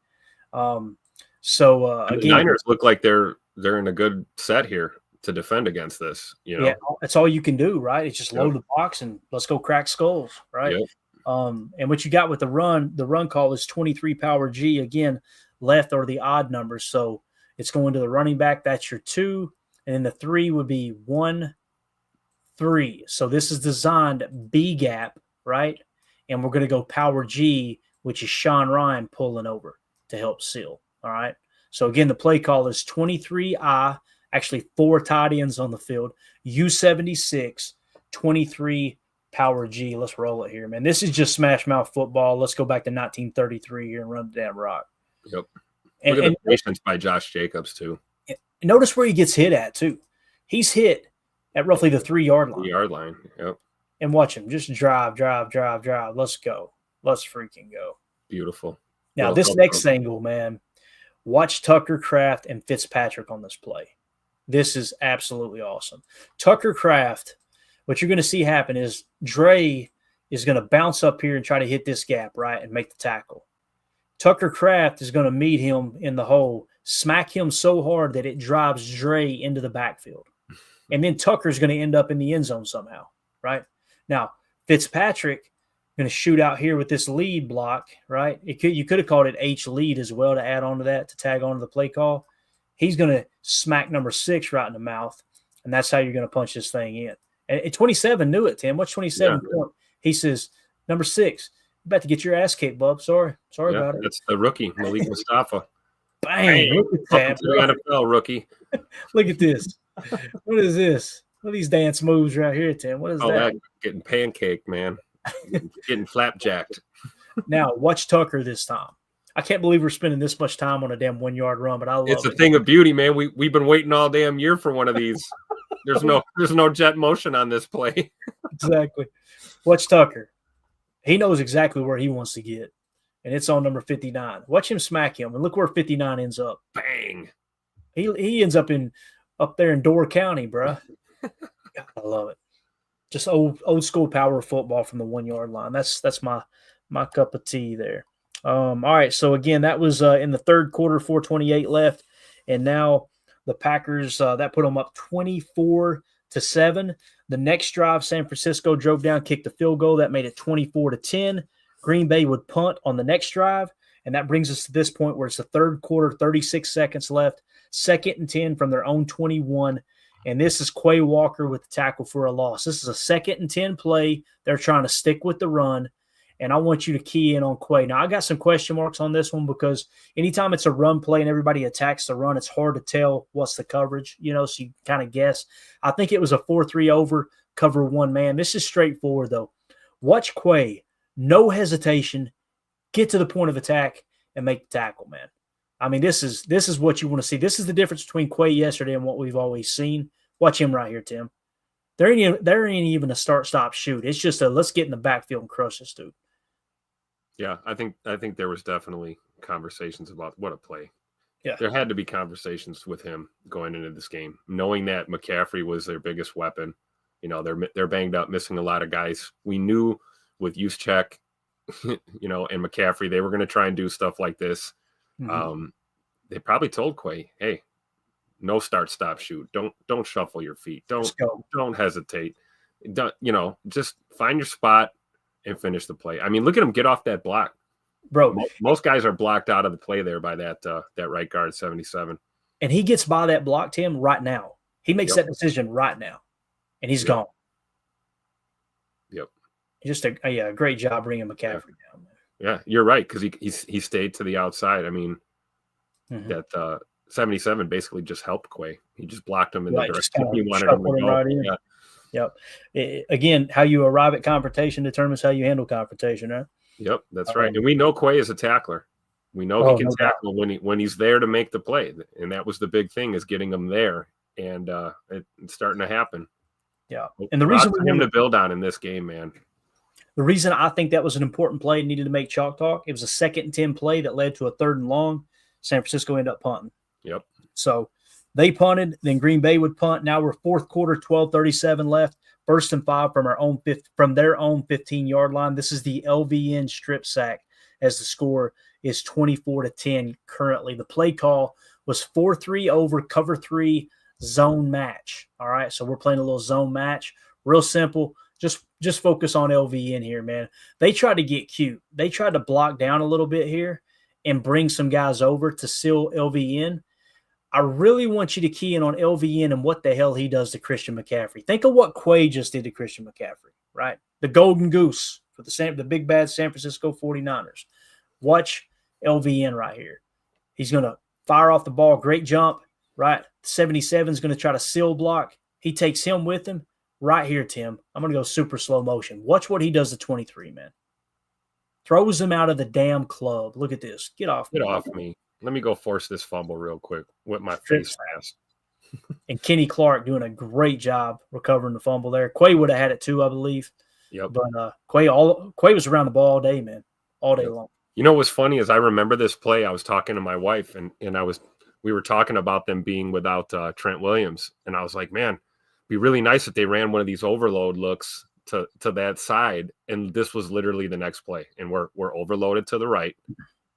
So
the Niners look like they're in a good set here to defend against this.
Yeah, that's all you can do, right? It's just load the box and let's go crack skulls, right?
Yep.
And what you got with the run call is 23 power G, again, left or the odd numbers. So it's going to the running back. That's your 2. And then the 3 would be 1, 3. So this is designed B gap, right? And we're going to go power G, which is Sean Ryan pulling over to help seal. All right. So again, the play call is 23I, actually 4 tight ends on the field, U76, 23 power G. Let's roll it here, man. This is just Smashmouth football. Let's go back to 1933 here and run the damn rock.
Yep. Look at the patience by Josh Jacobs, too.
Notice where he gets hit at, too. He's hit at roughly the 3-yard line.
3-yard line, yep.
And watch him. Just drive. Let's go. Let's freaking go.
Beautiful.
Now, this next angle, man, watch Tucker Kraft and Fitzpatrick on this play. This is absolutely awesome. Tucker Kraft, what you're going to see happen is Dre is going to bounce up here and try to hit this gap, right, and make the tackle. Tucker Kraft is going to meet him in the hole, smack him so hard that it drives Dre into the backfield. And then Tucker's going to end up in the end zone somehow, right? Now, Fitzpatrick going to shoot out here with this lead block, right? You could have called it H lead as well to add on to that, to tag on to the play call. He's going to smack number 6 right in the mouth, and that's how you're going to punch this thing in. And 27 knew it, Tim. What's 27? Yeah. He says, number 6, you about to get your ass kicked, bub. Sorry about it.
That's the rookie, Malik Mustafa.
Bang. Look at that.
The NFL rookie.
Look at this. What is this? What are these dance moves right here, Tim? What is that?
Getting pancaked, man. Getting flapjacked.
Now, watch Tucker this time. I can't believe we're spending this much time on a damn 1-yard run, but I love it.
It's a thing of beauty, man. We've been waiting all damn year for one of these. There's no jet motion on this play.
Exactly. Watch Tucker. He knows exactly where he wants to get, and it's on number 59. Watch him smack him, and look where 59 ends up.
Bang.
He ends up up there in Door County, bro. I love it. Just old school power football from the 1-yard line. That's my cup of tea there. All right, so again, that was in the third quarter, 4:28 left, and now the Packers that put them up 24-7. The next drive, San Francisco drove down, kicked the field goal that made it 24-10. Green Bay would punt on the next drive, And that brings us to this point where it's the third quarter, 36 seconds left, 2nd and 10 from their own 21. And this is Quay Walker with the tackle for a loss. This is a 2nd and 10 play. They're trying to stick with the run. And I want you to key in on Quay. Now, I got some question marks on this one because anytime it's a run play and everybody attacks the run, it's hard to tell what's the coverage, so you kind of guess. I think it was a 4-3 over, cover one man. This is straightforward, though. Watch Quay, no hesitation, get to the point of attack, and make the tackle, man. I mean, this is what you want to see. This is the difference between Quay yesterday and what we've always seen. Watch him right here, Tim. There ain't even a start-stop-shoot. It's just let's get in the backfield and crush this dude.
Yeah, I think there was definitely conversations about what a play.
Yeah,
there had to be conversations with him going into this game, knowing that McCaffrey was their biggest weapon. They're banged up, missing a lot of guys. We knew with Juszczyk, and McCaffrey, they were going to try and do stuff like this. Mm-hmm. They probably told Quay, "Hey, no start, stop, shoot. Don't shuffle your feet. Don't hesitate. Just find your spot and finish the play." I mean, look at him get off that block,
bro.
Most guys are blocked out of the play there by that right guard 77,
and he gets by that block, Tim, right now. He makes that decision right now, and he's gone.
Yep.
Just a great job bringing McCaffrey down there.
Yeah, you're right, because he stayed to the outside. I mean, that 77 basically just helped Quay. He just blocked him in the direction he wanted him to go. Right in. Yeah.
Yep. Again, how you arrive at confrontation determines how you handle confrontation, right?
Yep, that's right. And we know Quay is a tackler. We know he can tackle when he's there to make the play, and that was the big thing, is getting him there, and it's starting to happen.
Yeah, and the reason
we him to build on in this game, man.
The reason I think that was an important play and needed to make chalk talk, it was a 2nd and 10 play that led to a 3rd and long. San Francisco ended up punting.
Yep.
So they punted, then Green Bay would punt. Now we're 4th quarter, 12:37 left. 1st and 5 from their own 15-yard line. This is the LVN strip sack, as the score is 24-10 currently. The play call was 4-3 over, cover 3 zone match. All right, so we're playing a little zone match. Real simple. Just focus on LVN here, man. They tried to get cute. They tried to block down a little bit here and bring some guys over to seal LVN. I really want you to key in on LVN and what the hell he does to Christian McCaffrey. Think of what Quay just did to Christian McCaffrey, right? The golden goose for the big bad San Francisco 49ers. Watch LVN right here. He's going to fire off the ball. Great jump, right? 77 is going to try to seal block. He takes him with him. Right here, Tim. I'm going to go super slow motion. Watch what he does to 23, man. Throws him out of the damn club. Look at this. Get off
me. Let me go force this fumble real quick with my face mask.
And Kenny Clark doing a great job recovering the fumble there. Quay would have had it too, I believe.
Yep.
But Quay was around the ball all day, man. All day long.
What's funny is I remember this play. I was talking to my wife, and we were talking about them being without Trent Williams. And I was like, man, it'd be really nice if they ran one of these overload looks to that side. And this was literally the next play. And we're overloaded to the right.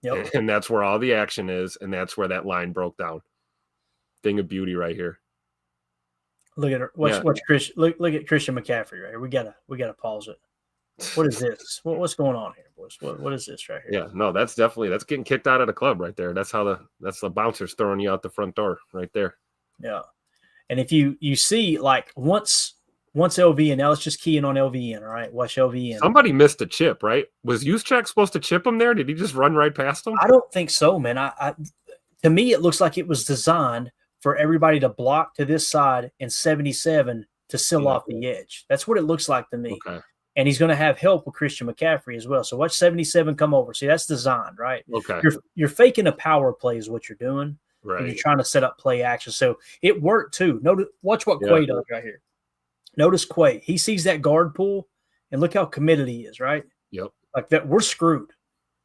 Yep. And that's where all the action is, and that's where that line broke down. Thing of beauty right here.
Look at her. Watch Chris. Look at Christian McCaffrey right here. We gotta pause it. What is this? What's going on here, boys? What is this right here?
Yeah, no, that's getting kicked out of the club right there. That's that's the bouncers throwing you out the front door right there.
Yeah, and if you see, like, once LVN, now let's just key in on LVN. All right, watch LVN.
Somebody missed a chip, right? Was Juszczyk supposed to chip him there? Did he just run right past him?
I don't think so, man. To me, it looks like it was designed for everybody to block to this side and 77 to seal off the edge. That's what it looks like to me.
Okay.
And he's going to have help with Christian McCaffrey as well. So watch 77 come over. See, that's designed, right?
Okay.
You're faking a power play is what you're doing.
Right.
And you're trying to set up play action. So it worked too. Watch what Quay does right here. Notice Quay. He sees that guard pull, and look how committed he is, right?
Yep.
Like that, we're screwed.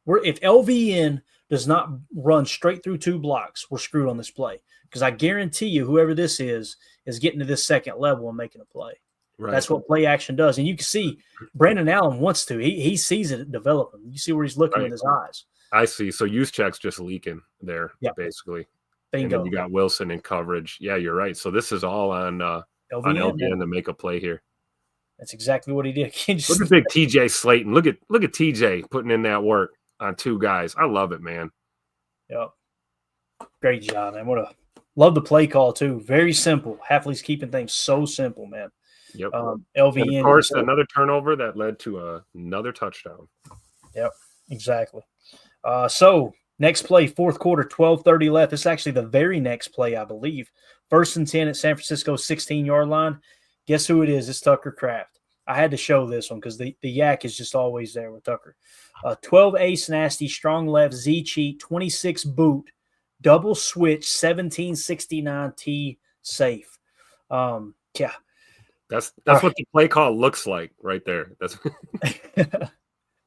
If LVN does not run straight through 2 blocks, we're screwed on this play. Because I guarantee you, whoever this is getting to this second level and making a play. Right. That's what play action does. And you can see Brandon Allen wants to. He sees it developing. You see where he's looking with his eyes.
I see. So Juszczyk's just leaking there, basically.
Bingo.
And then you got Wilson in coverage. Yeah, you're right. So this is all on LVN to make a play here.
That's exactly what he did.
Look at big TJ Slayton. Look at TJ putting in that work. on two guys. I love it, man.
Yep. Great job, man. Love the play call too. Very simple. Hafley's keeping things so simple, man.
Yep.
LVN.
And of course, another turnover that led to another touchdown.
Yep, exactly. So next play, fourth quarter, 12:30 left. It's actually the very next play, I believe. 1st and 10 at San Francisco's 16-yard line. Guess who it is? It's Tucker Kraft. I had to show this one because the yak is just always there with Tucker. 12 ace nasty, strong left, Z cheat, 26 boot, double switch, 1769 T safe. Yeah.
That's what the play call looks like right there. That's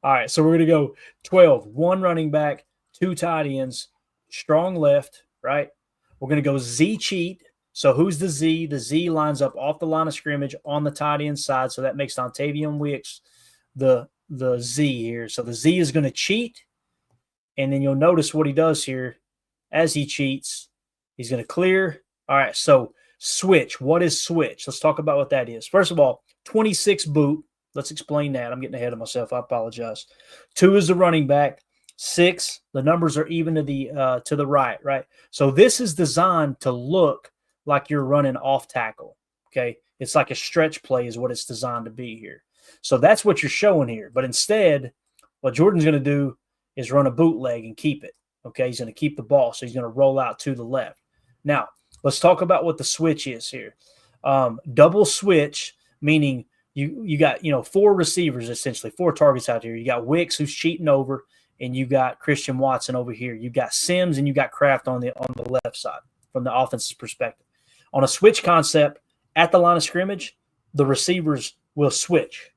all right. So we're going to go 12, one running back, two tight ends, strong left, right? We're going to go Z cheat. So who's the Z? The Z lines up off the line of scrimmage on the tight end side. So that makes Dontavian Wicks the Z here. So the Z is going to cheat. And then you'll notice what he does here as he cheats. He's going to clear. All right. So switch. What is switch? Let's talk about what that is. First of all, 26 boot. Let's explain that. I'm getting ahead of myself. I apologize. 2 is the running back. 6, the numbers are even to the right, right? So this is designed to look like you're running off tackle, okay? It's like a stretch play is what it's designed to be here. So that's what you're showing here. But instead, what Jordan's going to do is run a bootleg and keep it, okay? He's going to keep the ball, so he's going to roll out to the left. Now, let's talk about what the switch is here. Double switch, meaning you got 4 receivers, essentially 4 targets out here. You got Wicks who's cheating over, and you got Christian Watson over here. You got Sims and you got Kraft on the left side from the offense's perspective. On a switch concept, at the line of scrimmage, the receivers will switch,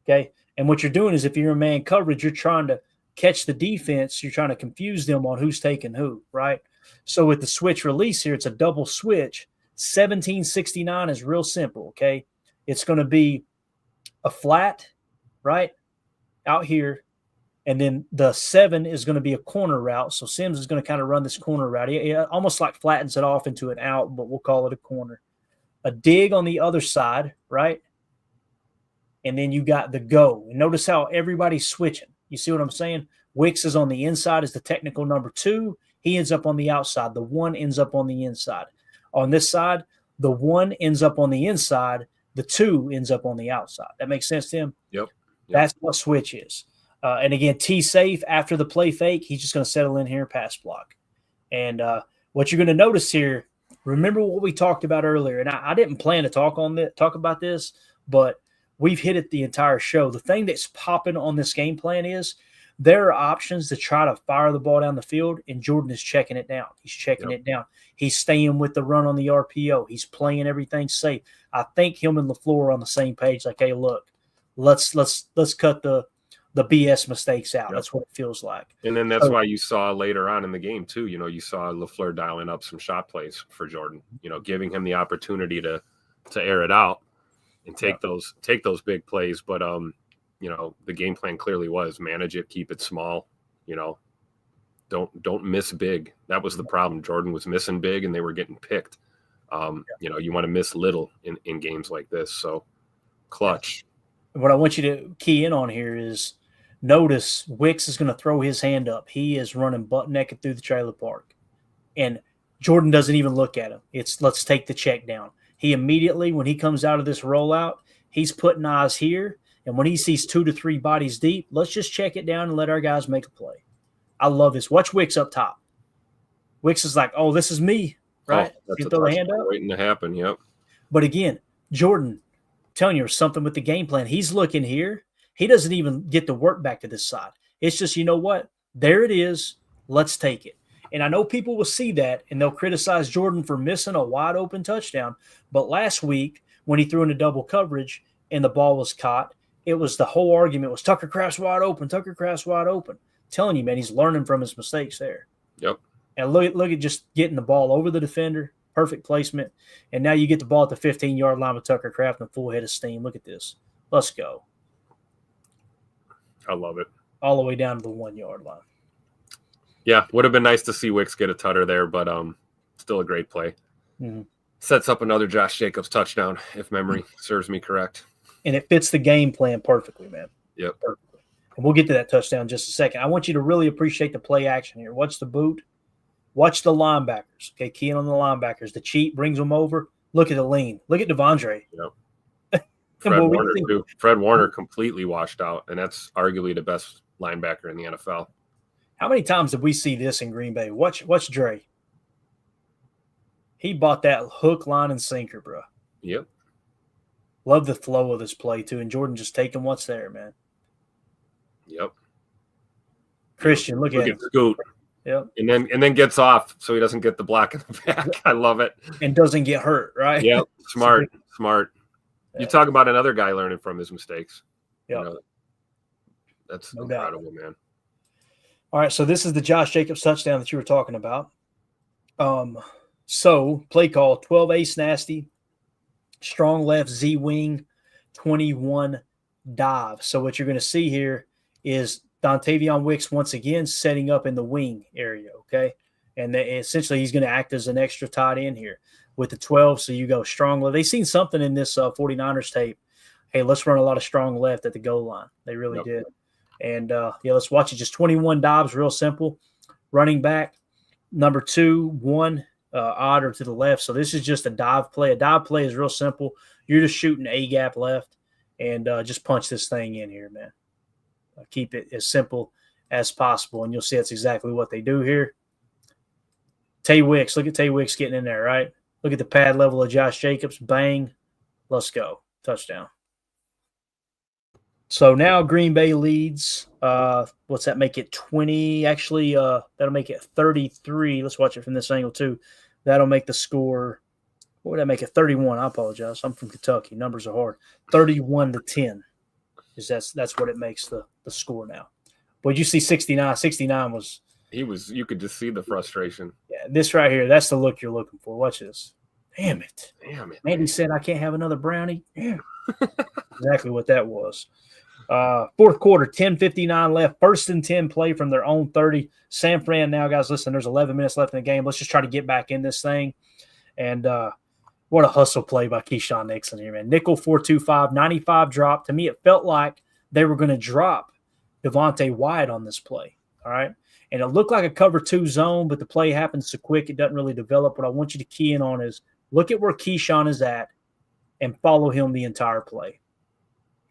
okay? And what you're doing is if you're in man coverage, you're trying to catch the defense. You're trying to confuse them on who's taking who, right? So with the switch release here, it's a double switch. 1769 is real simple, okay? It's going to be a flat, right, out here. And then the 7 is going to be a corner route. So Sims is going to kind of run this corner route. He almost like flattens it off into an out, but we'll call it a corner. A dig on the other side, right? And then you got the go. And notice how everybody's switching. You see what I'm saying? Wicks is on the inside as the technical number 2. He ends up on the outside. The 1 ends up on the inside. On this side, the 1 ends up on the inside. The 2 ends up on the outside. That makes sense to him?
Yep.
That's what switch is. And again, T safe after the play fake, he's just going to settle in here and pass block. And what you're going to notice here, remember what we talked about earlier. And I didn't plan to talk about this, but we've hit it the entire show. The thing that's popping on this game plan is there are options to try to fire the ball down the field, and Jordan is checking it down. He's checking it down. He's staying with the run on the RPO. He's playing everything safe. I think him and LaFleur are on the same page. Like, hey, look, let's cut the BS mistakes out. Yep. That's what it feels like.
And then that's why you saw later on in the game too, you saw LaFleur dialing up some shot plays for Jordan, giving him the opportunity to air it out and take those big plays. But, the game plan clearly was manage it, keep it small, don't miss big. That was the problem. Jordan was missing big and they were getting picked. You want to miss little in games like this. So clutch.
What I want you to key in on here is notice Wicks is going to throw his hand up. He is running butt naked through the trailer park. And Jordan doesn't even look at him. It's let's take the check down. He immediately, when he comes out of this rollout, he's putting eyes here. And when he sees 2 to 3 bodies deep, let's just check it down and let our guys make a play. I love this. Watch Wicks up top. Wicks is like, oh, this is me, right?
That's
throw the hand up.
Waiting to happen, yep.
But again, Jordan, telling you something with the game plan. He's looking here. He doesn't even get to work back to this side. It's just, you know what? There it is. Let's take it. And I know people will see that and they'll criticize Jordan for missing a wide open touchdown. But last week when he threw into double coverage and the ball was caught, it was the whole argument was Tucker Kraft's wide open. Tucker Kraft's wide open. I'm telling you, man, he's learning from his mistakes there.
Yep.
And look at just getting the ball over the defender. Perfect placement. And now you get the ball at the 15-yard line with Tucker Kraft and full head of steam. Look at this. Let's go.
I love it.
All the way down to the 1-yard line.
Yeah, would have been nice to see Wicks get a tutter there, but still a great play.
Mm-hmm.
Sets up another Josh Jacobs touchdown, if memory serves me correct.
And it fits the game plan perfectly, man.
Yep.
Perfectly. And we'll get to that touchdown in just a second. I want you to really appreciate the play action here. Watch the boot. Watch the linebackers. Okay, key in on the linebackers. The cheat brings them over. Look at the lean. Look at Devondre.
Yep. Fred Warner completely washed out, and that's arguably the best linebacker in the NFL.
How many times did we see this in Green Bay? Watch Dre. He bought that hook, line, and sinker, bro.
Yep.
Love the flow of this play, too. And Jordan just taking what's there, man.
Yep.
Christian, look at him.
Scoot.
Yep.
And then gets off so he doesn't get the block in the back. I love it.
And doesn't get hurt, right?
Yep. Smart.
Yeah.
You talk about another guy learning from his mistakes.
Yep.
You know, that's
no
incredible,
doubt.
man.
All right, so this is the Josh Jacobs touchdown that you were talking about. So play call, 12 ace nasty, strong left Z wing, 21 dive. So what you're going to see here is Dontavion Wicks once again setting up in the wing area, okay? And essentially he's going to act as an extra tight end here with the 12. So you go strong left. They seen something in this 49ers tape. Hey, let's run a lot of strong left at the goal line. They really did. And, let's watch it. Just 21 dives, real simple. Running back, number 2, 1, odd or to the left. So this is just a dive play. A dive play is real simple. You're just shooting A-gap left and just punch this thing in here, man. Keep it as simple as possible, and you'll see that's exactly what they do here. Tay Wicks, look at Tay Wicks getting in there, right? Look at the pad level of Josh Jacobs. Bang. Let's go. Touchdown. So now Green Bay leads. What's that make it? 20. Actually, that'll make it 33. Let's watch it from this angle too. That'll make the score. What would that make it? 31. I apologize. I'm from Kentucky. Numbers are hard. 31-10. That's what it makes the score now. But you see 69. 69 was.
You could just see the frustration.
Yeah, this right here, that's the look you're looking for. Watch this. Damn it. Mandy said I can't have another brownie. Yeah. Exactly what that was. Fourth quarter, 10:59 left. 1st and 10 play from their own 30. San Fran now, guys, listen, there's 11 minutes left in the game. Let's just try to get back in this thing. And what a hustle play by Keyshawn Nixon here, man. Nickel 4-2-5, 95 drop. To me, it felt like they were going to drop Devontae Wyatt on this play, all right? And it looked like a cover 2 zone, but the play happened so quick it doesn't really develop. What I want you to key in on is look at where Keyshawn is at and follow him the entire play.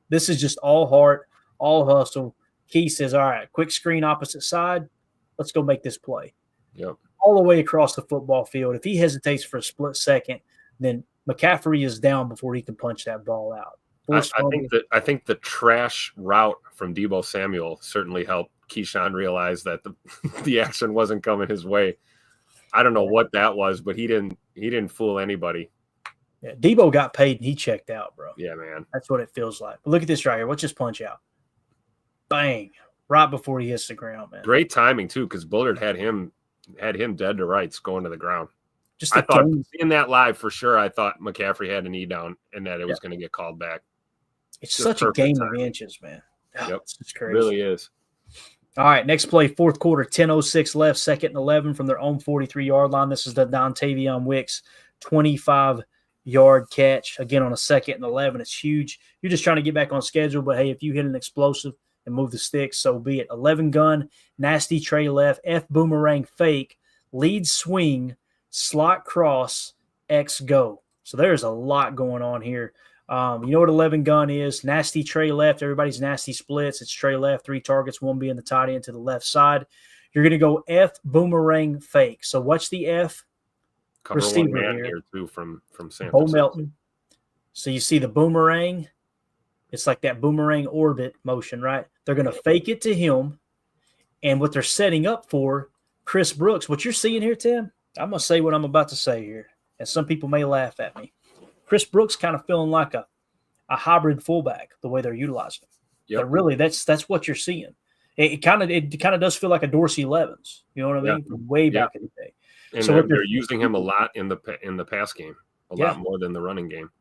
This is just all heart, all hustle. Key says, all right, quick screen opposite side. Let's go make this play.
Yep.
All the way across the football field. If he hesitates for a split second, then McCaffrey is down before he can punch that ball out.
I think the trash route from Deebo Samuel certainly helped Keyshawn realize that the action wasn't coming his way. I don't know what that was, but he didn't fool anybody.
Yeah, Deebo got paid and he checked out, bro.
Yeah, man.
That's what it feels like. But look at this right here. Watch this punch out. Bang. Right before he hits the ground, man.
Great timing, too, because Bullard had him dead to rights going to the ground.
Just
I thought, seeing that live for sure, I thought McCaffrey had a knee down and that it was going to get called back.
It's just such a game of inches, man.
Yep.
It's crazy.
It really is.
All right, next play, fourth quarter, 10:06 left, 2nd and 11 from their own 43-yard line. This is the Dontavion Wicks 25-yard catch. Again, on a 2nd and 11. It's huge. You're just trying to get back on schedule, but, hey, if you hit an explosive and move the sticks, so be it. 11 gun, nasty tray left, F boomerang fake, lead swing, slot cross, X go. So there's a lot going on here. You know what 11 gun is? Nasty tray left. Everybody's nasty splits. It's tray left, 3 targets, 1 being the tight end to the left side. You're going to go F boomerang fake. So what's the F?
Cover
receiver
one man here too from San
Bo
Francisco.
Melton. So you see the boomerang. It's like that boomerang orbit motion, right? They're going to fake it to him. And what they're setting up for, Chris Brooks, what you're seeing here, Tim, I'm going to say what I'm about to say here. And some people may laugh at me. Chris Brooks kind of feeling like a hybrid fullback, the way they're utilizing him. Yep. But really, that's what you're seeing. It kind of does feel like a Dorsey Levens. You know what I mean? From way back in the day.
And so they're using him a lot in the pass game, a lot more than the running game.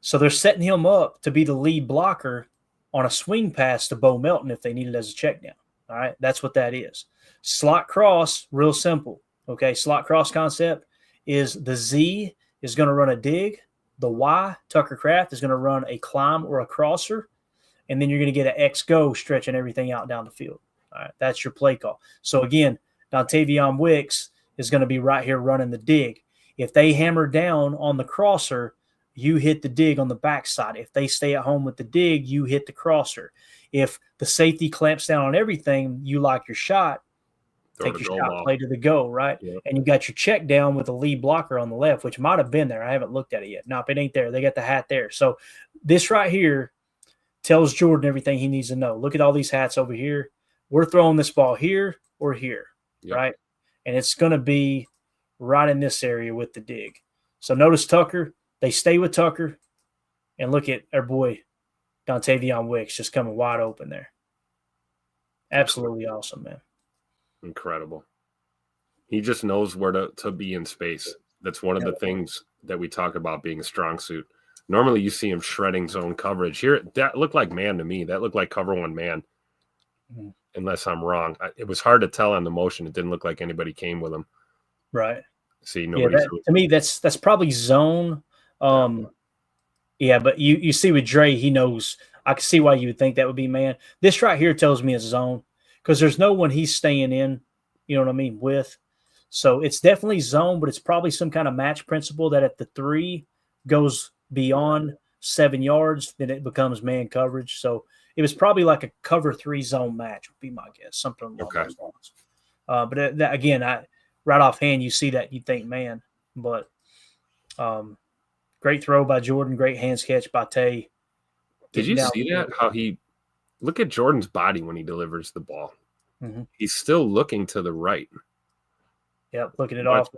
So they're setting him up to be the lead blocker on a swing pass to Bo Melton if they need it as a check down. All right, that's what that is. Slot cross, real simple. Okay, slot cross concept is the Z is going to run a dig. The Y, Tucker Kraft, is going to run a climb or a crosser. and then you're going to get an X go stretching everything out down the field. All right, that's your play call. So again, Dontavion Wicks is going to be right here running the dig. If they hammer down on the crosser, you hit the dig on the backside. If they stay at home with the dig, you hit the crosser. If the safety clamps down on everything, you like your shot, take your shot play to the go, right? Yep. And you got your check down with the lead blocker on the left, which might have been there. I haven't looked at it yet. Nope, it ain't there. They got the hat there. So this right here tells Jordan everything he needs to know. Look at all these hats over here. We're throwing this ball here or here, yep. Right? And it's going to be right in this area with the dig. So notice Tucker. They stay with Tucker. And look at our boy Dontavion Wicks just coming wide open there. Absolutely awesome, man.
Incredible. He just knows where to be in space. That's one of the things that we talk about being a strong suit. Normally you see him shredding zone coverage. Here, that looked like man to me. That looked like cover one man. Mm-hmm. Unless I'm wrong. It was hard to tell on the motion. It didn't look like anybody came with him.
Right.
See, nobody.
To me, that's probably zone. Yeah, but you see with Dre, he knows. I can see why you would think that would be man. This right here tells me it's zone because there's no one he's staying in, you know what I mean, with. So it's definitely zone, but it's probably some kind of match principle that if the 3 goes beyond 7 yards, then it becomes man coverage. So it was probably like a cover 3 zone match would be my guess, something along those lines. But again, right offhand, you see that, you think man. But great throw by Jordan, great hands catch by Tay.
Did you see that? How he – look at Jordan's body when he delivers the ball. Mm-hmm. He's still looking to the right.
Yep, looking it off.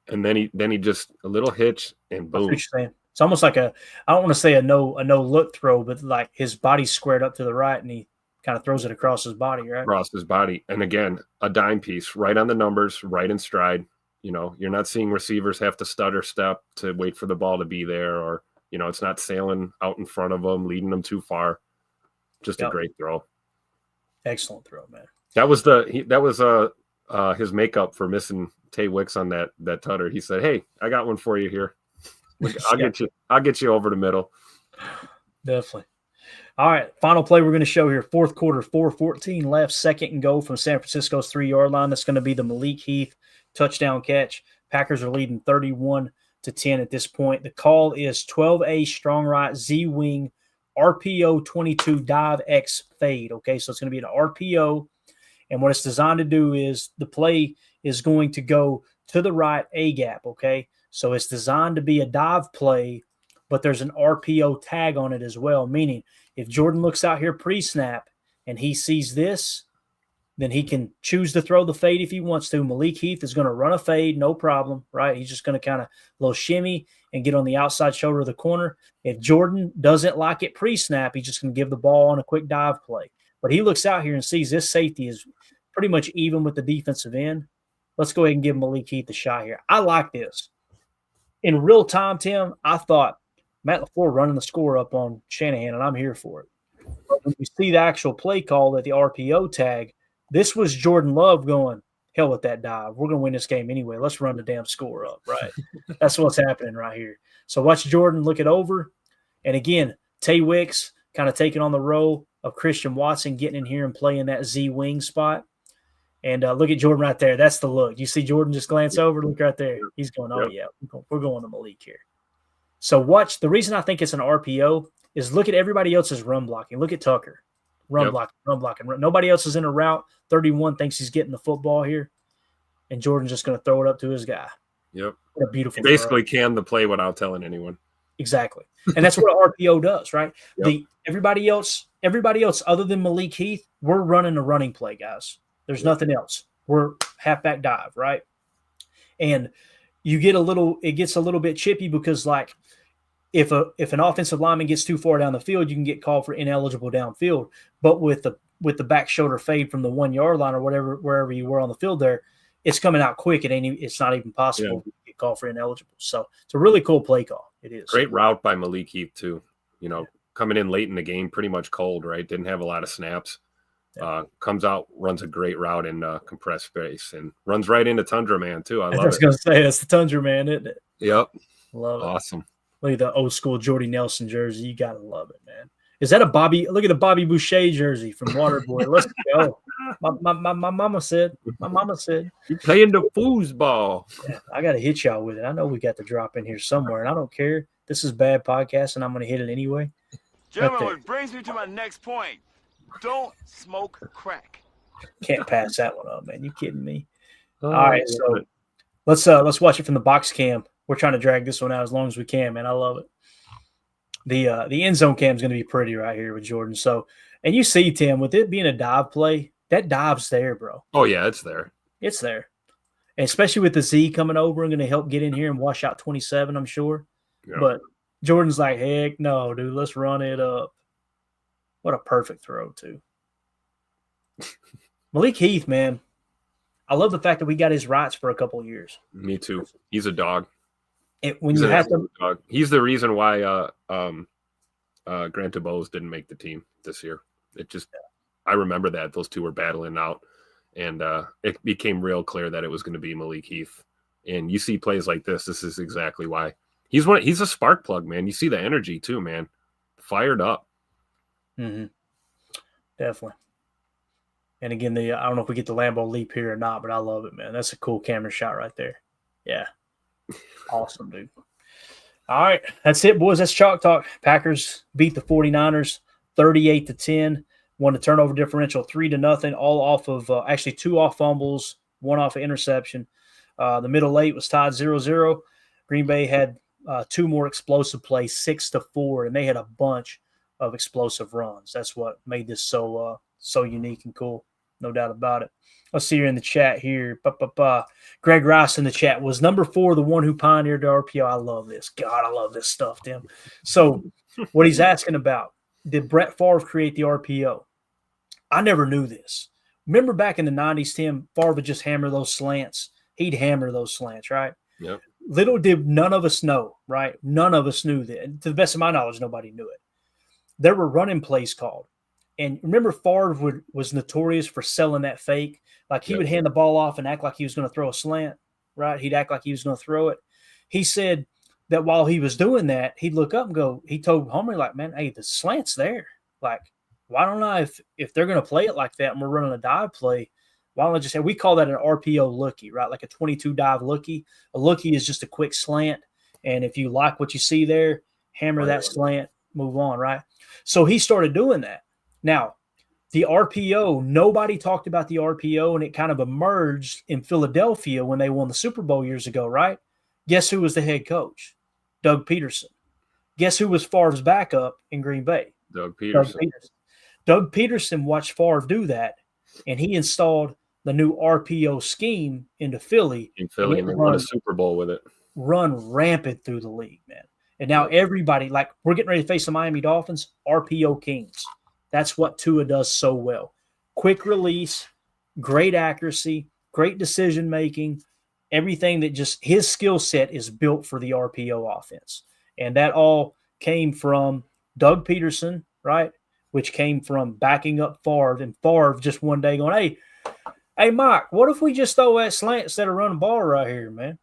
And then he just – a little hitch and boom.
It's almost like I don't want to say a no look throw, but like his body's squared up to the right and he kind of throws it across his body, right?
Across his body. And again, a dime piece, right on the numbers, right in stride. You know, you're not seeing receivers have to stutter step to wait for the ball to be there, or, you know, it's not sailing out in front of them, leading them too far. Just a great throw.
Excellent throw, man.
That was his makeup for missing Tay Wicks on that tutter. He said, "Hey, I got one for you here. I'll get you over the middle."
Definitely. All right, final play we're going to show here. Fourth quarter, 4:14 left, 2nd and goal from San Francisco's 3-yard line. That's going to be the Malik Heath touchdown catch. Packers are leading 31-10 at this point. The call is 12A strong right Z wing RPO 22 dive X fade. Okay, so it's going to be an RPO, and what it's designed to do is the play is going to go to the right A gap. Okay. So it's designed to be a dive play, but there's an RPO tag on it as well, meaning if Jordan looks out here pre-snap and he sees this, then he can choose to throw the fade if he wants to. Malik Heath is going to run a fade, no problem, right? He's just going to kind of little shimmy and get on the outside shoulder of the corner. If Jordan doesn't like it pre-snap, he's just going to give the ball on a quick dive play. But he looks out here and sees this safety is pretty much even with the defensive end. Let's go ahead and give Malik Heath a shot here. I like this. In real time, Tim, I thought Matt LaFleur running the score up on Shanahan, and I'm here for it. But when you see the actual play call at the RPO tag, this was Jordan Love going, hell with that dive. We're going to win this game anyway. Let's run the damn score up, right? That's what's happening right here. So watch Jordan look it over. And again, Tay Wicks kind of taking on the role of Christian Watson, getting in here and playing that Z wing spot. And look at Jordan right there. That's the look. You see Jordan just glance over? Look right there. He's going, oh, yeah, we're going to Malik here. So watch. The reason I think it's an RPO is look at everybody else's run blocking. Look at Tucker. Run blocking. Nobody else is in a route. 31 thinks he's getting the football here. And Jordan's just going to throw it up to his guy.
Yep.
What a beautiful
throw. Basically can the play without telling anyone.
Exactly. And that's what an RPO does, right? Yep. Everybody else other than Malik Heath, we're running a running play, guys. There's nothing else. We're halfback dive, right? And it gets a little bit chippy because like if an offensive lineman gets too far down the field, you can get called for ineligible downfield. But with the back shoulder fade from the 1 yard line or whatever, wherever you were on the field there, it's coming out quick. It's not even possible to get called for ineligible. So it's a really cool play call. It is.
Great route by Malik Heath too. You know, coming in late in the game, pretty much cold, right? Didn't have a lot of snaps. Comes out, runs a great route in compressed space, and runs right into Tundra Man too. I was
going to say that's the Tundra Man, isn't it?
Yep.
Love it.
Awesome.
Look at the old school Jordy Nelson jersey. You got to love it, man. Is that a Bobby? Look at the Bobby Boucher jersey from Waterboy. Let's go. My mama said. My mama said.
You playing the foosball.
Yeah, I got to hit y'all with it. I know we got the drop in here somewhere, and I don't care. This is bad podcast, and I'm going to hit it anyway.
Gentlemen, what brings me to my next point. Don't smoke crack.
Can't pass that one up, man. You kidding me?
Oh,
All right, so let's watch it from the box cam. We're trying to drag this one out as long as we can, man. I love it. The end zone cam is going to be pretty right here with Jordan. So, and you see, Tim, with it being a dive play, that dive's there, bro.
Oh yeah, it's there.
It's there, and especially with the Z coming over and going to help get in here and wash out 27, I'm sure.
Yeah.
But Jordan's like, heck no, dude, let's run it up. What a perfect throw, too. Malik Heath, man. I love the fact that we got his rights for a couple of years.
Me too. He's a dog.
When you have to,
dog. He's the reason why Grant DeBose didn't make the team this year. I remember that those two were battling out, and it became real clear that it was going to be Malik Heath. And you see plays like this. This is exactly why he's a spark plug, man. You see the energy too, man. Fired up.
Mm-hmm. Definitely. And again, I don't know if we get the Lambeau leap here or not, but I love it, man. That's a cool camera shot right there. Yeah. Awesome, dude. All right. That's it, boys. That's Chalk Talk. Packers beat the 49ers 38-10. Won the turnover differential 3-0, all off of actually 2 off fumbles, 1 off of interception. The middle 8 was tied 0-0. Green Bay had 2 more explosive plays, 6-4, and they had a bunch of explosive runs. That's what made this so unique and cool. No doubt about it. Let's see here in the chat here. Greg Rice in the chat. Was number 4 the one who pioneered the RPO? I love this. God, I love this stuff, Tim. So what he's asking about, did Brett Favre create the RPO? I never knew this. Remember back in the 90s, Tim, Favre would just hammer those slants. He'd hammer those slants, right?
Yep.
Little did none of us know, right? None of us knew that. And to the best of my knowledge, nobody knew it. There were running plays called. And remember, Favre was notorious for selling that fake. Like he would hand the ball off and act like he was going to throw a slant, right? He'd act like he was going to throw it. He said that while he was doing that, he'd look up and go, he told Homer, like, man, hey, the slant's there. Like, why don't I, if they're going to play it like that and we're running a dive play, why don't I just say, we call that an RPO lookie, right? Like a 22 dive lookie. A lookie is just a quick slant. And if you like what you see there, hammer that slant, move on, right? So he started doing that. Now, the RPO, nobody talked about the RPO, and it kind of emerged in Philadelphia when they won the Super Bowl years ago, right? Guess who was the head coach? Doug Peterson. Guess who was Favre's backup in Green Bay?
Doug Peterson.
Doug Peterson watched Favre do that, and he installed the new RPO scheme into Philly.
And they won a Super Bowl with it.
Run rampant through the league, man. And now everybody, like, we're getting ready to face the Miami Dolphins, RPO kings. That's what Tua does so well. Quick release, great accuracy, great decision-making, everything that just his skill set is built for the RPO offense. And that all came from Doug Peterson, right, which came from backing up Favre. And Favre just one day going, hey, Mike, what if we just throw that slant instead of running ball right here, man?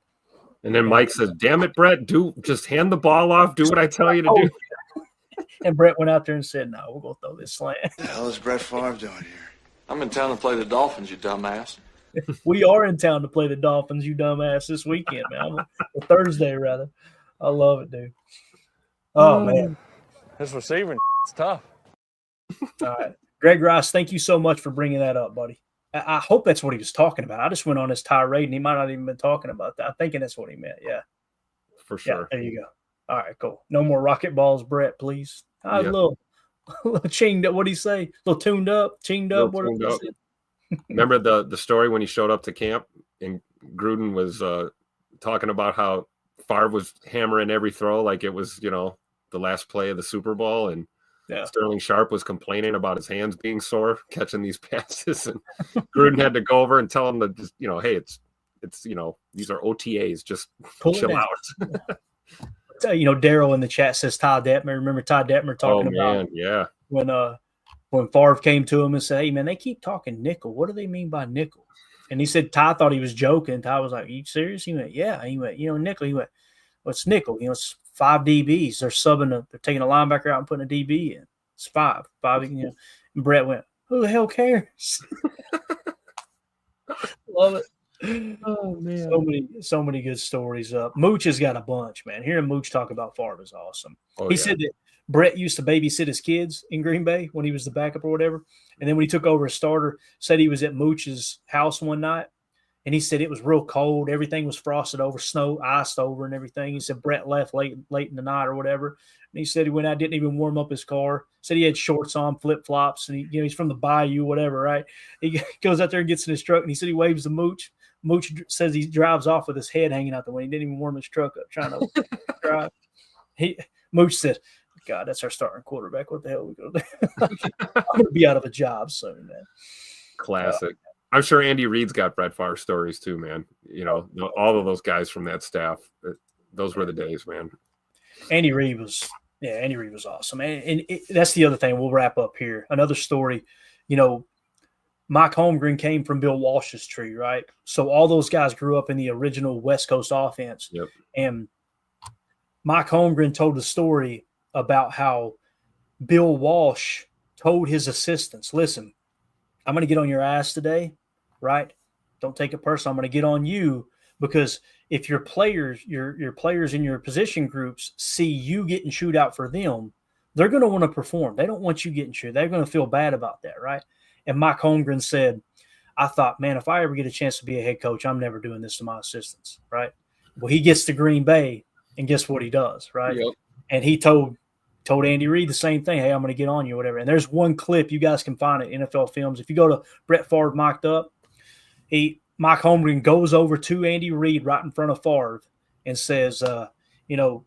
And then Mike says, damn it, Brett, just hand the ball off, do what I tell you to do.
And Brett went out there and said, no, we're going to throw this slant.
What the hell is Brett Favre doing here?
I'm in town to play the Dolphins, you dumbass.
We are in town to play the Dolphins, you dumbass, this weekend, man. Or Thursday, rather. I love it, dude. Oh, man.
This receiving is tough.
All right. Greg Rice, thank you so much for bringing that up, buddy. I hope that's what he was talking about. I just went on his tirade, and he might not even been talking about that. I'm thinking that's what he meant, yeah.
For sure.
Yeah, there you go. All right, cool. No more rocket balls, Brett, please. A little chinged up. What do you say? A little tuned up, chinged up. What
tuned up. Remember the story when he showed up to camp and Gruden was talking about how Favre was hammering every throw like it was, the last play of the Super Bowl, and Sterling Sharp was complaining about his hands being sore catching these passes, and Gruden had to go over and tell him that just, hey, it's these are OTAs, just chill out.
Daryl in the chat says Ty Detmer. Remember Ty Detmer talking about when Favre came to him and said, hey, man, they keep talking nickel. What do they mean by nickel? And he said Ty thought he was joking. Ty was like, are you serious? He went, yeah. He went, nickel. He went, what's nickel? It's 5 DBs. They're taking a linebacker out and putting a DB in. It's 5. 5, you know. And Brett went, who the hell cares? Love it.
Oh man.
So many good stories. Mooch has got a bunch, man. Hearing Mooch talk about Favre is awesome.
Oh,
He
yeah.
said that Brett used to babysit his kids in Green Bay when he was the backup or whatever. And then when he took over as starter, said he was at Mooch's house one night. And he said it was real cold. Everything was frosted over, snow, iced over and everything. He said Brett left late in the night or whatever. And he said he went out, didn't even warm up his car. Said he had shorts on, flip-flops, and he's from the bayou, whatever, right? He goes out there and gets in his truck, and he said he waves to Mooch. Mooch says he drives off with his head hanging out the window. He didn't even warm his truck up trying to drive. Mooch said, God, that's our starting quarterback. What the hell are we going to do? I'm going to be out of a job soon, man.
Classic. I'm sure Andy Reid's got Brett Favre stories too, man. You know, all of those guys from that staff. Those were the days, man.
Andy Reid was awesome. And that's the other thing. We'll wrap up here. Another story, you know, Mike Holmgren came from Bill Walsh's tree, right? So all those guys grew up in the original West Coast offense.
Yep.
And Mike Holmgren told a story about how Bill Walsh told his assistants, listen, I'm going to get on your ass today, right? Don't take it personal. I'm going to get on you because if your players, your players in your position groups see you getting chewed out for them, they're going to want to perform. They don't want you getting chewed. They're going to feel bad about that, right? And Mike Holmgren said, I thought, man, if I ever get a chance to be a head coach, I'm never doing this to my assistants, right? Well, he gets to Green Bay, and guess what he does, right?
Yep.
And he told Andy Reid the same thing. Hey, I'm going to get on you, whatever. And there's one clip you guys can find at NFL Films. If you go to Brett Favre Mic'd Up, Mike Holmgren goes over to Andy Reid right in front of Favre and says, you know,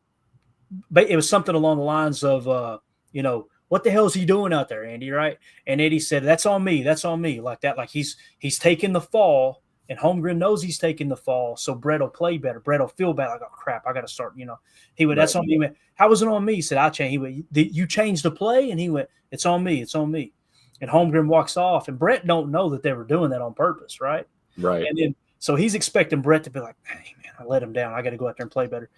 it was something along the lines of, you know, what the hell is he doing out there, Andy, right? And Eddie said, that's on me, like that. Like he's taking the fall, and Holmgren knows he's taking the fall, so Brett will play better. Brett will feel bad. Like, oh, crap, I got to start, you know. He went, that's on me. He went, how was it on me? He said, I changed. He went, you changed the play? And he went, it's on me. And Holmgren walks off, and Brett don't know that they were doing that on purpose, right?
Right.
And then so he's expecting Brett to be like, hey, man, I let him down. I got to go out there and play better.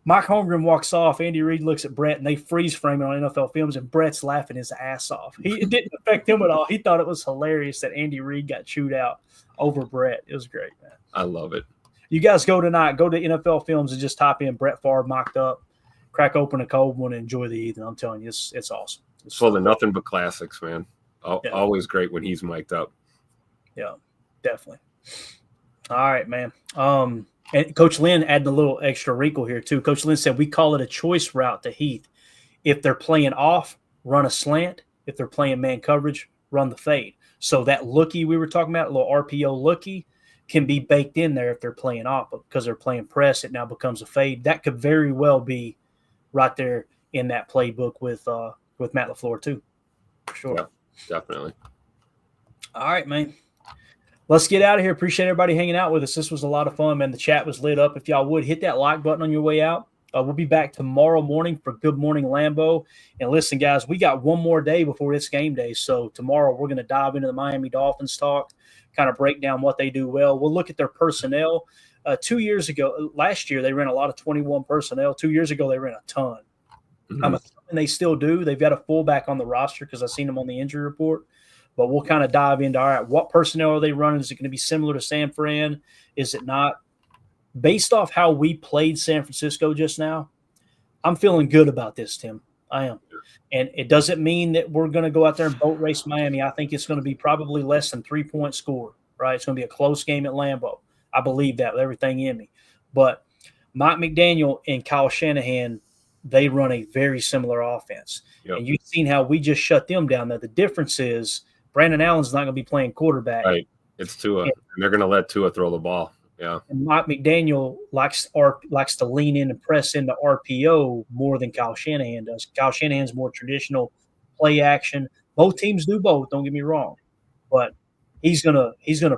Mike Holmgren walks off. Andy Reid looks at Brett, and they freeze frame it on NFL Films, and Brett's laughing his ass off. It didn't affect him at all. He thought it was hilarious that Andy Reid got chewed out over Brett. It was great, man.
I love it.
You guys go to NFL Films and just type in Brett Favre Mic'd Up, crack open a cold one, and enjoy the evening. I'm telling you, it's awesome.
It's full of nothing but classics, man.
Yeah.
Always great when he's mic'd up.
Yeah, definitely. All right, man. And Coach Lynn added a little extra wrinkle here, too. Coach Lynn said, we call it a choice route to Heath. If they're playing off, run a slant. If they're playing man coverage, run the fade. So that lookie we were talking about, a little RPO lookie, can be baked in there if they're playing off. But because they're playing press, it now becomes a fade. That could very well be right there in that playbook with Matt LaFleur, too. For sure.
Yeah, definitely.
All right, man. Let's get out of here. Appreciate everybody hanging out with us. This was a lot of fun, man. The chat was lit up. If y'all would, hit that like button on your way out. We'll be back tomorrow morning for Good Morning Lambeau. And listen, guys, we got one more day before it's game day. So tomorrow we're going to dive into the Miami Dolphins talk, kind of break down what they do well. We'll look at their personnel. 2 years ago, last year, they ran a lot of 21 personnel. 2 years ago, they ran a ton.
Mm-hmm.
I'm assuming they still do. They've got a fullback on the roster because I've seen them on the injury report. But we'll kind of dive into, all right, what personnel are they running? Is it going to be similar to San Fran? Is it not? Based off how we played San Francisco just now, I'm feeling good about this, Tim. I am. And it doesn't mean that we're going to go out there and boat race Miami. I think it's going to be probably less than 3-point score, right? It's going to be a close game at Lambeau. I believe that with everything in me. But Mike McDaniel and Kyle Shanahan, they run a very similar offense. Yep. And you've seen how we just shut them down. Now, the difference is Brandon Allen's not going to be playing quarterback.
Right. It's Tua. And they're going to let Tua throw the ball. Yeah.
And Mike McDaniel likes to lean in and press into RPO more than Kyle Shanahan does. Kyle Shanahan's more traditional play action. Both teams do both, don't get me wrong. But he's gonna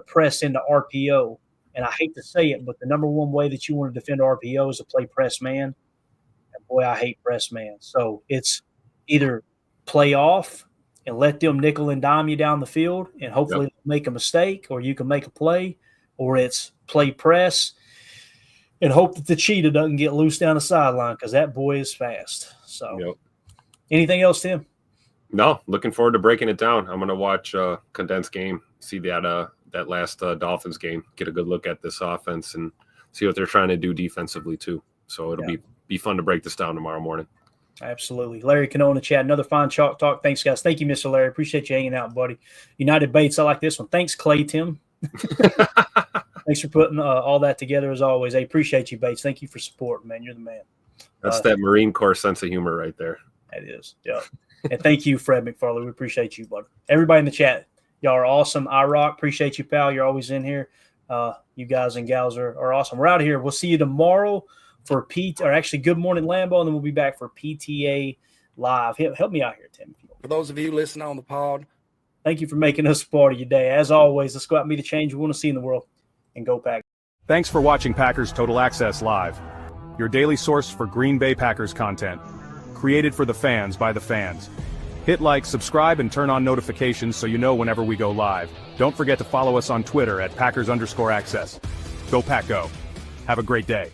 press into RPO. And I hate to say it, but the number one way that you want to defend RPO is to play press man. And boy, I hate press man. So it's either play off and let them nickel and dime you down the field and hopefully make a mistake or you can make a play, or it's play press and hope that the cheetah doesn't get loose down the sideline because that boy is fast. So anything else, Tim?
No, looking forward to breaking it down. I'm going to watch a condensed game, see that last Dolphins game, get a good look at this offense and see what they're trying to do defensively too. So it'll be fun to break this down tomorrow morning.
Absolutely. Larry Cano in the chat. Another fine chalk talk. Thanks, guys. Thank you, Mr. Larry. Appreciate you hanging out, buddy. United Bates, I like this one. Thanks, Clay Tim. Thanks for putting all that together as always. I appreciate you, Bates. Thank you for support, man. You're the man.
That's that Marine Corps sense of humor right there.
That is. Yeah. And thank you, Fred McFarley. We appreciate you, buddy. Everybody in the chat, y'all are awesome. I rock. Appreciate you, pal. You're always in here. You guys and gals are awesome. We're out of here. We'll see you tomorrow for Good Morning Lambeau, and then we'll be back for PTA Live. Help me out here, Tim.
For those of you listening on the pod,
thank you for making us a part of your day. As always, let's go out and be the change we want to see in the world, and go Packers.
Thanks for watching Packers Total Access Live, your daily source for Green Bay Packers content, created for the fans by the fans. Hit like, subscribe, and turn on notifications so you know whenever we go live. Don't forget to follow us on Twitter at Packers_access. Go Pack Go. Have a great day.